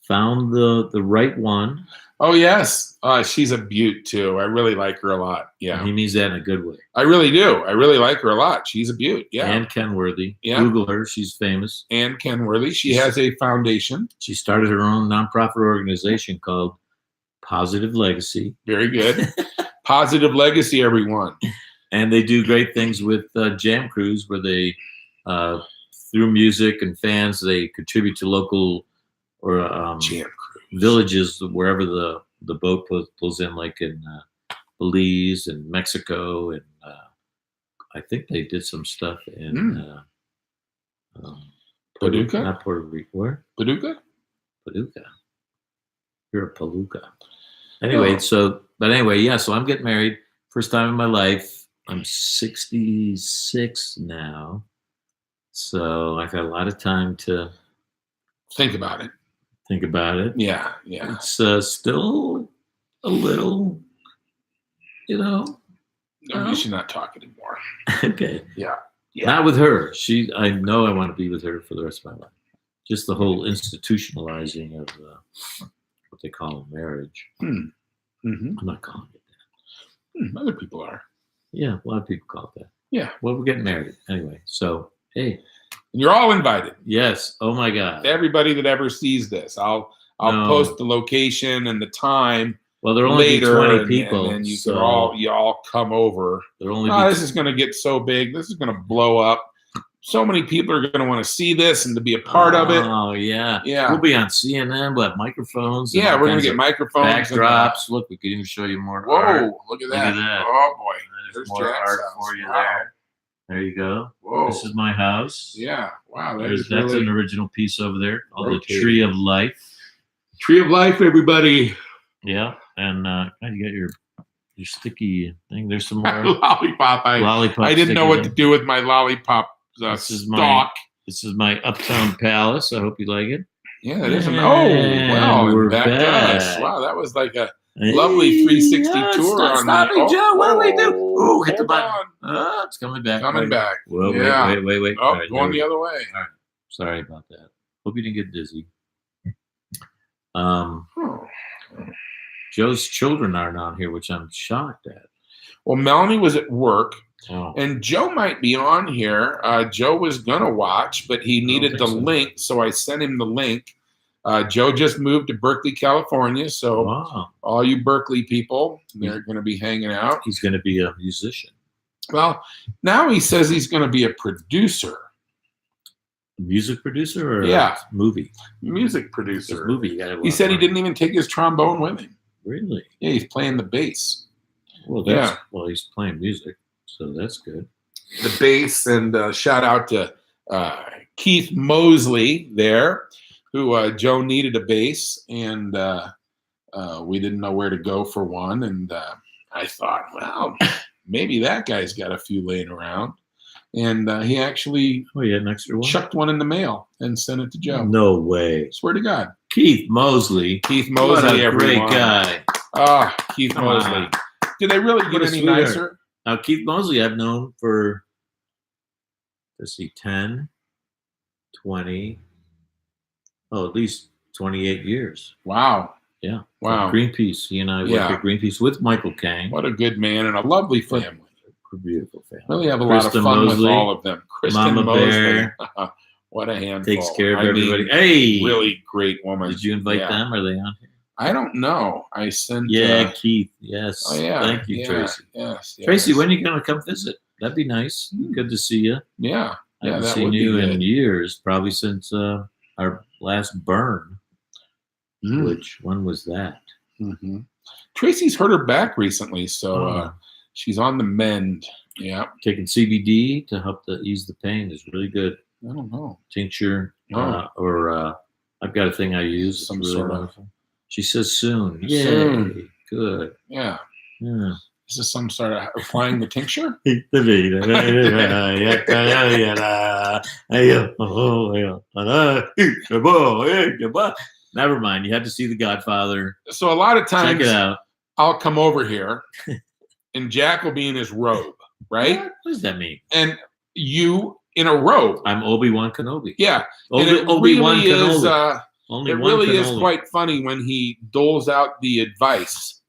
found the right one. Oh yes, she's a beaut too. I really like her a lot. Yeah, And he means that in a good way. I really do. I really like her a lot. She's a beaut. Yeah, Ann Kenworthy. Yeah. Google her. She's famous. Ann Kenworthy. She has a foundation. She started her own nonprofit organization called Positive Legacy. Very good. Positive Legacy, everyone. And they do great things with Jam Cruise, where they, through music and fans, they contribute to local or Jam Cruise. villages wherever the boat pulls in, like in Belize and Mexico, and I think they did some stuff in Paducah? not Puerto Rico. Where? Paducah? Paducah. You're a Paluca. Anyway, so yeah, so I'm getting married. First time in my life. I'm 66 now. So I've had a lot of time to think about it. Yeah. It's still a little, you know. No, you should not talk anymore. Okay. Yeah. Not with her. I know I want to be with her for the rest of my life. Just the whole institutionalizing of what they call marriage. Mm-hmm. I'm not calling it that. Other people are. Yeah, a lot of people call it that. Yeah. Well, we're getting married anyway. So, hey. You're all invited. Yes. Oh my God. Everybody that ever sees this, I'll post the location and the time. Well, there will only be 20 people, and you can all come over. This is going to get so big. This is going to blow up. So many people are going to want to see this and to be a part of it. Oh yeah. Yeah. We'll be on CNN. We'll have microphones. Yeah, we're going to get microphones. Backdrops. Look, we can even show you more. Whoa! Art. Look at that. Oh boy. There's more art for you there. There you go. Whoa. This is my house. Yeah. Wow. That's an original piece over there. The Tree of Life. Tree of Life, everybody. Yeah. And you got your sticky thing. There's some more lollipop. I didn't know what to do with my lollipop stalk. This is my Uptown Palace. I hope you like it. Yeah, it is. Wow. We're back. Wow, that was like a lovely 360 tour on that. Joe, what do we do? Oh, hit the button. It's coming back. Back. Well, yeah. Wait. Oh, right, going the other way. All right. Sorry about that. Hope you didn't get dizzy. Joe's children aren't on here, which I'm shocked at. Well, Melanie was at work, and Joe might be on here. Joe was going to watch, but he needed the link, so I sent him the link. Joe just moved to Berkeley, California, so all you Berkeley people, they're going to be hanging out. He's going to be a musician. Well, now he says he's going to be a producer. Music producer or movie? Music producer. Movie. He said he didn't even take his trombone with him. Really? Yeah, he's playing the bass. Well, he's playing music, so that's good. The bass, and shout out to Keith Mosley there, who Joe needed a bass, and we didn't know where to go for one, and I thought, well, maybe that guy's got a few laying around. And he actually an extra one? Chucked one in the mail and sent it to Joe. No way. Swear to God. Keith Mosley. What a great guy. Keith Mosley. Did they really get any nicer? Now, Keith Mosley I've known for, 10, 20, at least 28 years. Wow. Yeah. Wow. Greenpeace. He and I worked at Greenpeace with Michael Kang. What a good man and a lovely family. Beautiful family. Really have a lot of fun with all of them. Kristen Mama Mosley. Bear. What a handful. Takes care of everybody. Hey! Really great woman. Did you invite them? Are they on here? I don't know. I sent... Keith. Yes. Oh, yeah. Thank you, Tracy. Yes. Tracy, when are you going to come visit? That'd be nice. Good to see you. Yeah. I haven't seen you in years, probably since our last burn. Which one was that? Mm-hmm. Tracy's hurt her back recently, so she's on the mend. Yeah. Taking CBD to help ease the pain is really good. I don't know. Tincture or I've got a thing I use. Some really sort wonderful. She says soon. Soon. Good. Yeah. Is this some sort of applying the tincture? Never mind. You had to see The Godfather. So a lot of times, Check it out. I'll come over here, and Jack will be in his robe, right? What does that mean? And you in a robe. I'm Obi-Wan Kenobi. Yeah. Obi-Wan Kenobi. Only It one really is cannoli. quite funny when he doles out the advice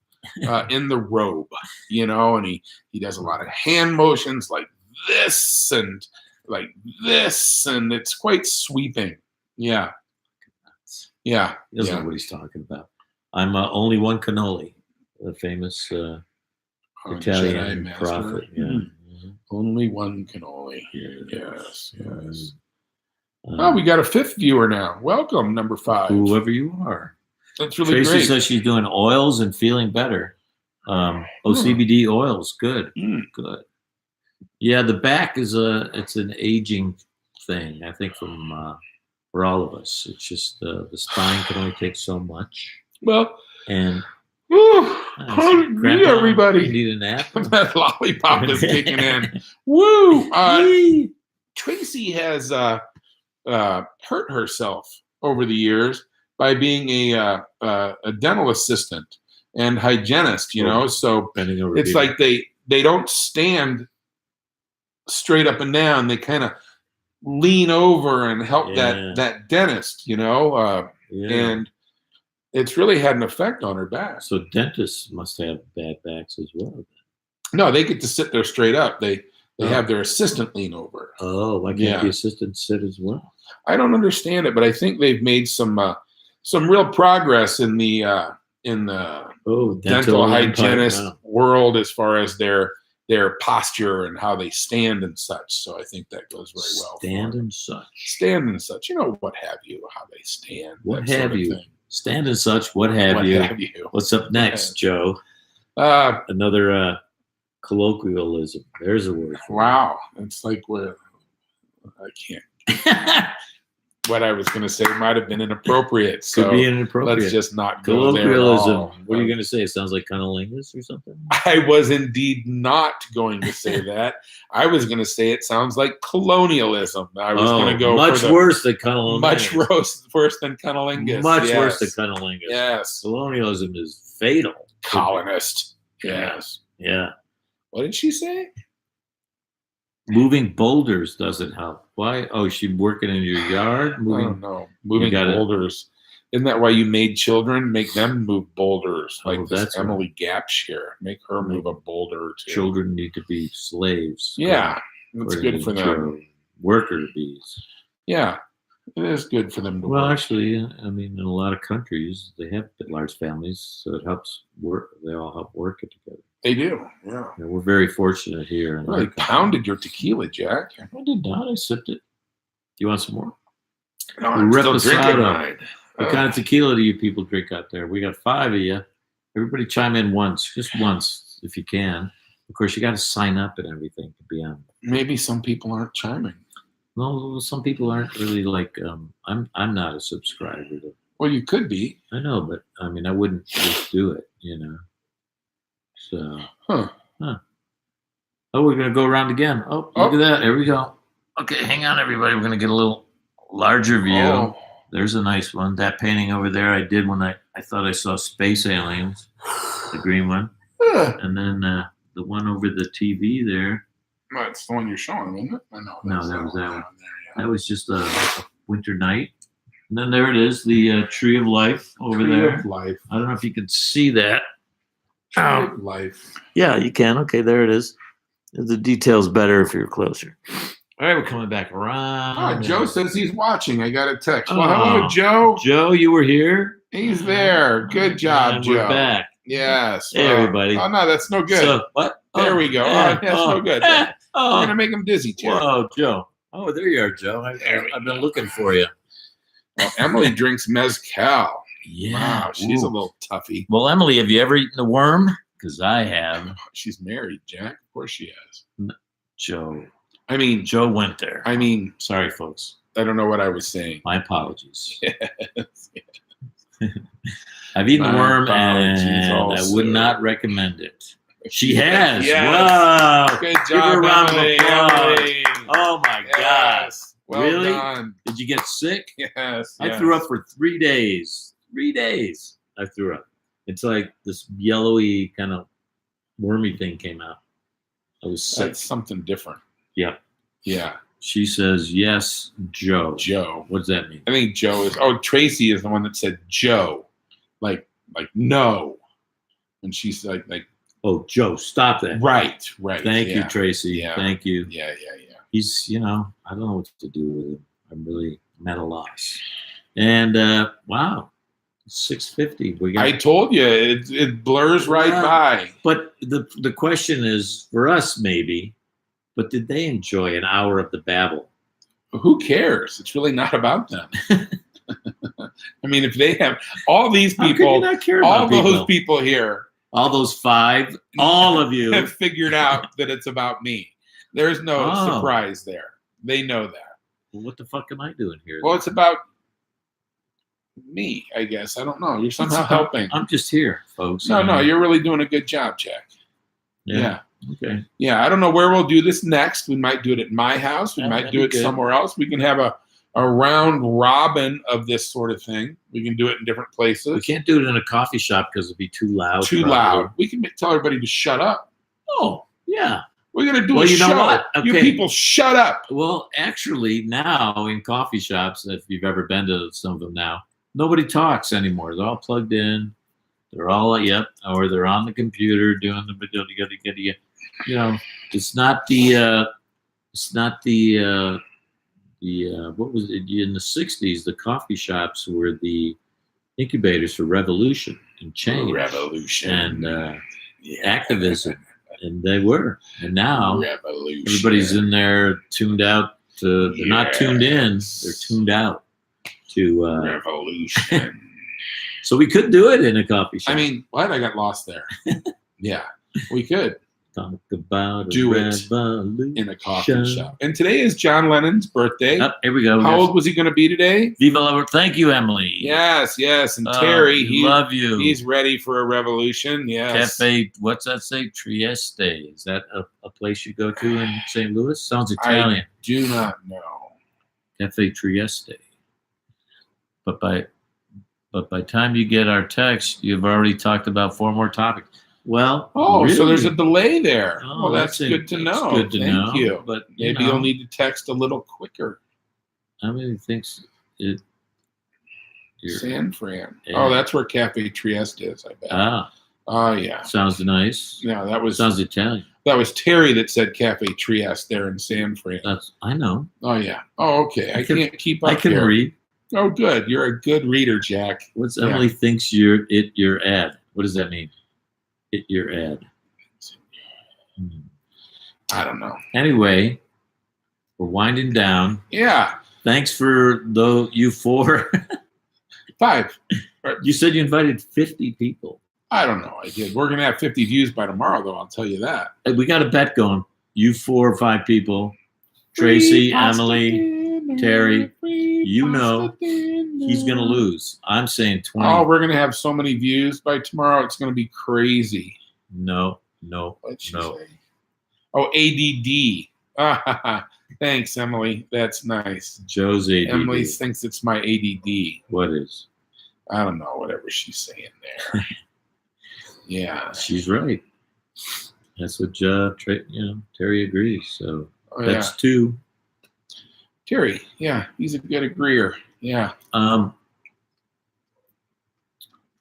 in the robe, and he does a lot of hand motions like this and like this, and it's quite sweeping. Yeah. Yeah. He doesn't know what he's talking about. I'm only one cannoli, the famous Italian Jedi prophet. master. Yeah. Only one cannoli. Yeah. Yes. Oh, we got a fifth viewer now. Welcome, number 5. Whoever you are. That's really Tracy great. says she's doing oils and feeling better. CBD oils, good, good. Yeah, the back is it's an aging thing. I think for all of us, it's just the spine can only take so much. Well, and pardon me, you everybody. need a nap. That lollipop is kicking in. Woo! Tracy has hurt herself over the years by being a dental assistant and hygienist, so it's like they don't stand straight up and down. They kind of lean over and help that dentist, and it's really had an effect on her back. So dentists must have bad backs as well. No, they get to sit there straight up. They have their assistant lean over. Oh, why can't the assistant sit as well? I don't understand it, but I think they've made some real progress in the dental hygienist world as far as their posture and how they stand and such. So I think that goes very well. Stand and such. Stand and such. What have you? How they stand. What have you? Stand and such. What have you? What's up next, Joe? Another colloquialism. There's a word. Wow, it's like I can't. What I was going to say might have been inappropriate. So could be inappropriate. Let's just not go colloquialism. there at all. What are you going to say? It sounds like cunnilingus or something. I was indeed not going to say that. I was going to say it sounds like colonialism. I was going to go much worse than cunnilingus. Much worse than cunnilingus. Much worse than cunnilingus. Yes. Colonialism is fatal. Colonist. Yes. Yeah. What did she say? Moving boulders doesn't help. Why? Oh, she working in your yard? I don't know. Moving boulders. Isn't that why you made children? Make them move boulders. Like this Emily Gapshire. Make her move a boulder or two. Children need to be slaves. Yeah. That's good for them. Worker bees. Yeah. It is good for them to work. Well, actually, I mean, in a lot of countries, they have large families, so it helps work. They all help work it together. They do, yeah. We're very fortunate here. Well, you pounded your tequila, Jack. I did not. I sipped it. Do you want some more? No, I'm still drinking mine. What kind of tequila do you people drink out there? We got 5 of you. Everybody chime in once, just once, if you can. Of course, you got to sign up and everything to be on. Maybe some people aren't chiming. No, some people aren't really like. I'm not a subscriber to. Well, you could be. I know, but I mean, I wouldn't just do it, So. Oh, we're gonna go around again. Oh, look at that! There we go. Okay, hang on, everybody. We're gonna get a little larger view. Oh. There's a nice one. That painting over there, I did when I thought I saw space aliens, the green one, and then the one over the TV there. That's the one you're showing, isn't it? No, that was that one. That was just a winter night. And then there it is, the tree of life over there. Tree of life. I don't know if you can see that. Tree of life. Yeah, you can. Okay, there it is. The detail's better if you're closer. All right, we're coming back around. Oh, Joe says he's watching. I got a text. Well, hello, Joe. Joe, you were here. He's there. Good job, Joe. We're back. Yes. Hey, everybody. Oh, no, that's no good. So, what? There we go. That's no good. We're going to make him dizzy, too. Whoa, Joe. Oh, there you are, Joe. I've been looking for you. Well, Emily drinks mezcal. Yeah. Wow, she's a little toughie. Well, Emily, have you ever eaten a worm? Because I have. She's married, Jack. Of course she has. Joe. Joe went there. Sorry, folks. I don't know what I was saying. My apologies. I've eaten a worm, and I would not recommend it. She has. Yes. Wow. Good Give her job, a round of Emily. applause. Emily. Oh my God. Yes. Well Really? done. Did you get sick? Yes. I yes. threw up for 3 days. 3 days. I threw up. It's like this yellowy kind of wormy thing came out. I was sick. That's something different. Yeah. Yeah. She says, yes, Joe. Joe. What does that mean? I think Joe is. Oh, Tracy is the one that said Joe, like no, and she's like Oh, Joe, stop that. right. Thank you, yeah. Tracy. Yeah. Thank you. Yeah. He's, I don't know what to do with him. I'm at a loss. And wow, 6:50. We got. I told you it blurs right Yeah. by. But the question is for us maybe, but did they enjoy an hour of the babble? Who cares? It's really not about them. I mean, if they have all these How can you people, not care all about those people? people here All those 5, all of you. have figured out that it's about me. There's no Oh. surprise there. They know that. Well, what the fuck am I doing here? Well, it's about me, I guess. I don't know. You're somehow It's- helping. I'm just here, folks. No, you're really doing a good job, Jack. Yeah. Okay. Yeah, I don't know where we'll do this next. We might do it at my house. We Yeah, might that'd do be it good. somewhere else. We can have a round robin of this sort of thing. We can do it in different places. We can't do it in a coffee shop because it'd be too loud. Too probably. loud. We can tell everybody to shut up. Oh, yeah. We're going to do Well, a you know show. what? You Okay. people shut up. Well, actually, now in coffee shops, if you've ever been to some of them now, nobody talks anymore. They're all plugged in. They're all, or they're on the computer doing the, it's not the what was it in the 60s? The coffee shops were the incubators for revolution and change Revolution. and activism, and they were. And now Revolution. everybody's in there tuned out. They're not tuned in. Yes. They're tuned out to. Revolution. So we could do it in a coffee shop. I mean, what? I got lost there. Yeah, we could Talk about do a it revolution. in a coffee shop. And today is John Lennon's birthday. Yep, here we go. How old was he going to be today? Viva la. Thank you, Emily. Yes. And Oh, Terry, we love you. he's ready for a revolution. Yes. Cafe, what's that say? Trieste. Is that a place you go to in St. Louis? Sounds Italian. Do not know. Cafe Trieste. But by time you get our text, you've already talked about 4 more topics. Well, Oh, really? so there's a delay there. Oh, well, that's good to know. Good to Thank know. you. But Maybe you'll need to text a little quicker. How many thinks it? you're- San Fran. Yeah. Oh, that's where Cafe Trieste is, I bet. Oh, yeah. Sounds nice. Yeah, that was Italian. Terry that said Cafe Trieste there in San Fran. I know. Oh, yeah. Oh, okay. I can't keep up I can here. read. Oh, good. You're a good reader, Jack. What's Yeah. Emily thinks your ad? What does that mean? Your ad. I don't know. Anyway, we're winding down. Yeah. Thanks for you 4. 5. You said you invited 50 people. I don't know. I did. We're going to have 50 views by tomorrow, though. I'll tell you that. Hey, we got a bet going. You 4 or 5 people. Tracy, Emily, Terry, he's going to lose. I'm saying 20. Oh, we're going to have so many views by tomorrow. It's going to be crazy. No. What'd she No. say? Oh, ADD. Thanks, Emily. That's nice. Joe's ADD. Emily thinks it's my ADD. What is? I don't know, whatever she's saying there. Yeah. She's right. That's what Terry agrees. So Oh, yeah. that's 2. Terry. Yeah, he's a good agreeer. Yeah.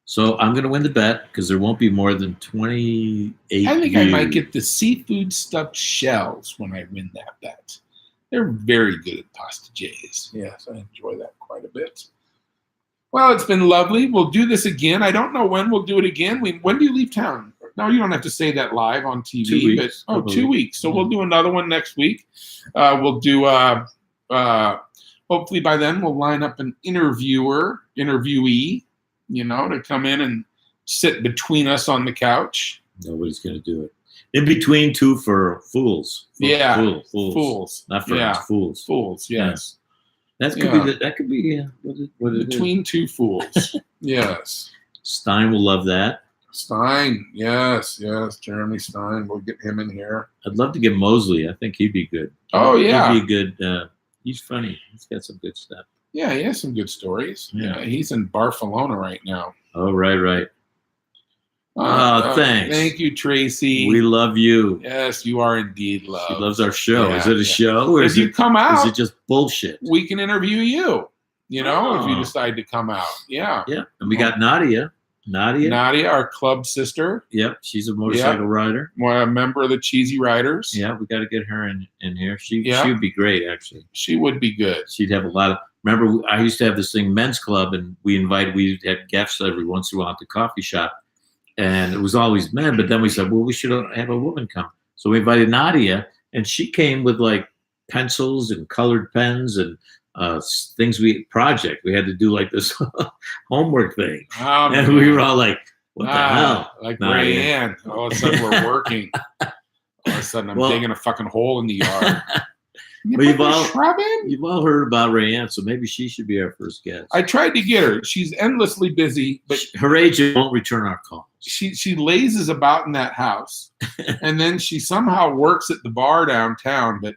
So I'm going to win the bet because there won't be more than 28 I think views. I might get the seafood stuffed shells when I win that bet. They're very good at Pasta J's. Yes, I enjoy that quite a bit. Well, it's been lovely. We'll do this again. I don't know when we'll do it again. When do you leave town? No, you don't have to say that live on TV. 2 weeks, But 2 weeks. So we'll do another one next week. We'll do hopefully by then we'll line up an interviewee, to come in and sit between us on the couch. Nobody's going to do it. In between 2 for fools. Yeah, Fools. Not friends, Yeah. fools. Fools, yes. That could Yeah. be that could be what it is. Between 2 fools. Yes. Stein will love that. Stein. Yes. Jeremy Stein. We'll get him in here. I'd love to get Mosley. I think he'd be good. Oh, yeah. He'd be good. He's funny. He's got some good stuff. Yeah, he has some good stories. Yeah. He's in Barcelona right now. Oh, right. Thanks. Thank you, Tracy. We love you. Yes, you are indeed loved. She loves our show. Yeah, is it a show? Or If you come out, is it just bullshit? we can interview you. You know, if you Oh. decide to come out. Yeah. Yeah. And we got Nadia. Nadia, our club sister, Yep. She's a motorcycle rider. a member of the Cheesy Riders. Yeah. We got to get her in here. She Yeah. would be great, actually. She would be good. She'd have a lot of. Remember, I used to have this thing, men's club, and we had guests every once in a while at the coffee shop. And it was always men, but then we said, well, we should have a woman come. So we invited Nadia, and she came with like pencils and colored pens and things we had to do like this homework thing. Oh, And we were all like, what the hell? Like Nadia. Rayanne. All of a sudden we're working. All of a sudden I'm digging a fucking hole in the yard. Well, Put the shrub in? you've all heard about Rayanne, so maybe she should be our first guest. I tried to get her. She's endlessly busy, but Her agent won't return our calls. she lazes about in that house. And then she somehow works at the bar downtown, but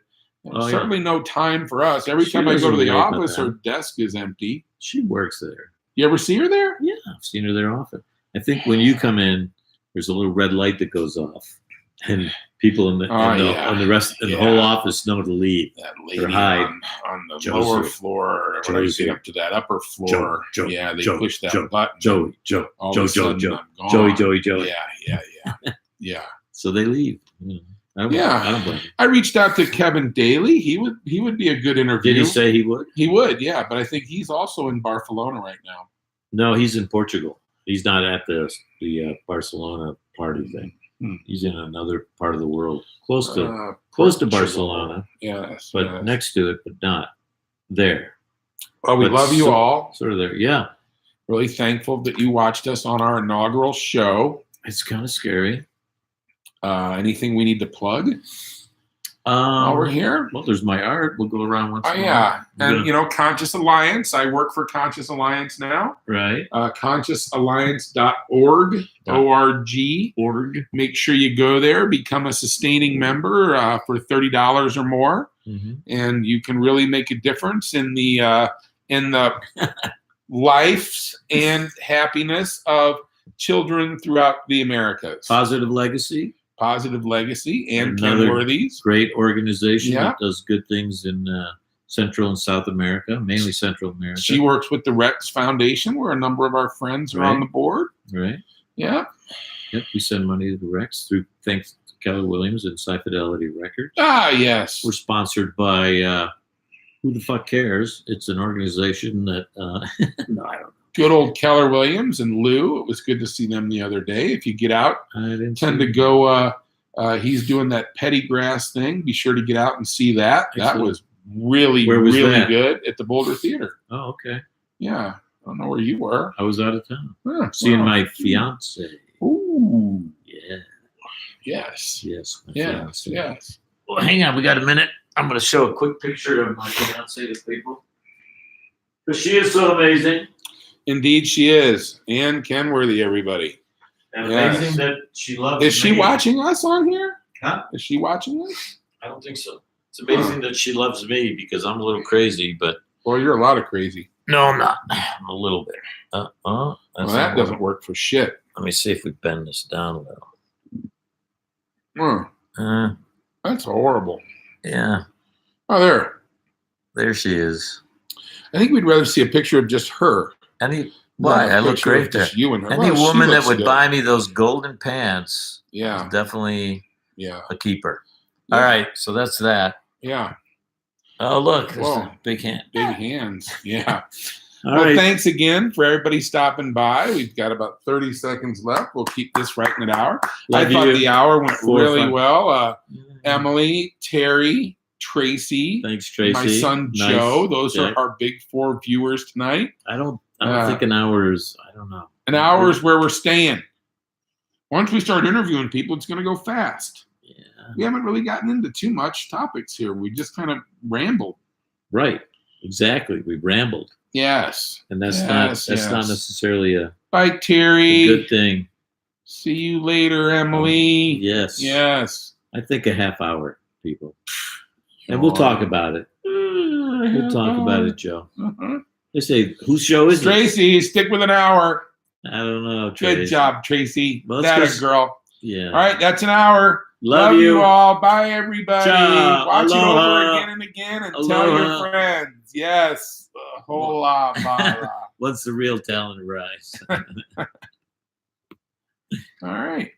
Oh, certainly no time for us. Every She time I go to doesn't the worry about office, that. her desk is empty. She works there. You ever see her there? Yeah, I've seen her there often. I think when you come in, there's a little red light that goes off, and people in the whole office know to leave. That lady hide. on the Josie. lower floor, when I Josie. get up to that upper floor, Joe, they Joe, push that Joe, button. Joey, All of a sudden, I'm gone. Joey. Yeah. So they leave. I don't blame them. I reached out to Kevin Daly. He would be a good interview. Did he say he would? He would, yeah. But I think he's also in Barcelona right now. No, he's in Portugal. He's not at the Barcelona party thing. He's in another part of the world, close to Barcelona, Yes, but yes. next to it, but not there. Well, we But love you all. Sort of there. Yeah, Really thankful that you watched us on our inaugural show. it's kind of scary. Anything we need to plug while we're here? Well, there's my art. We'll go around once. Oh, in a yeah. while. And, Conscious Alliance. I work for Conscious Alliance now. Right. ConsciousAlliance.org. O-R-G. Org. Make sure you go there, become a sustaining member for $30 or more. Mm-hmm. And you can really make a difference in the life and happiness of children throughout the Americas. Positive Legacy. Positive Legacy and Another Kenworthy's. Great organization Yeah. that does good things in Central and South America, mainly Central America. She works with the Rex Foundation, where a number of our friends are on the board. Right. Yeah. Yep. We send money to the Rex through thanks to Keller Williams and Sci Fidelity Records. Ah, yes. We're sponsored by Who the Fuck Cares? It's an organization that no, I don't know. Good old Keller Williams and Lou. It was good to see them the other day. If you get out, I didn't tend to go. He's doing that petty grass thing. Be sure to get out and see that. That Excellent. was really, Where was really that? good at the Boulder Theater. Oh, okay. Yeah. I don't know where you were. I was out of town. Yeah, Seeing wow. my fiance. Ooh. Yeah. Yes. Yes. My Yes. fiance. Yes. Well, hang on. We got a minute. I'm going to show a quick picture of my fiance to people. Because she is so amazing. Indeed, she is. Ann Kenworthy, everybody. And Yes. amazing that she loves Is she me. watching us on here? Huh? Is she watching us? I don't think so. It's amazing that she loves me because I'm a little crazy, but Well, you're a lot of crazy. no, I'm not. I'm a little bit. Well, That's that not doesn't work for shit. Let me see if we bend this down a little. Hmm. That's horrible. Yeah, Oh, there she is. I think we'd rather see a picture of just her. Why? than a I look picture of great there. just You and her. Any Well, she woman that looks would good. buy me those golden pants Yeah. is definitely Yeah. a keeper. Yeah. All right, so that's that. Yeah. Oh, look, there's Whoa. a big hand. Big hands. Yeah. All Well, right. thanks again for everybody stopping by. We've got about 30 seconds left. We'll keep this right in an hour. Love I thought you. the hour went 4 or really 5. well. Emily, Terry, Tracy, Thanks, Tracy. my son Nice. Joe. Those Jack. are our big 4 viewers tonight. I don't think an hour is. I don't know. An hour is where we're staying. Once we start interviewing people, it's going to go fast. Yeah. We haven't really gotten into too much topics here. We just kind of rambled. Right. Exactly. We rambled, Yes. and that's Yes, not yes. necessarily a Bye, Terry. good thing. See you later, Emily. Yes. Yes. I think a half hour, people. And we'll talk about it. We'll talk about it, Joe. They say, whose show is it? Tracy, stick with an hour. I don't know, Tracy. Good job, Tracy. Well, That it's a girl. Yeah. All right, that's an hour. Love you all. Bye, everybody. Ciao. Watch Aloha. it over again and again and tell Aloha. your friends. Yes. Hola, mala. Once the real talent arrives. All right.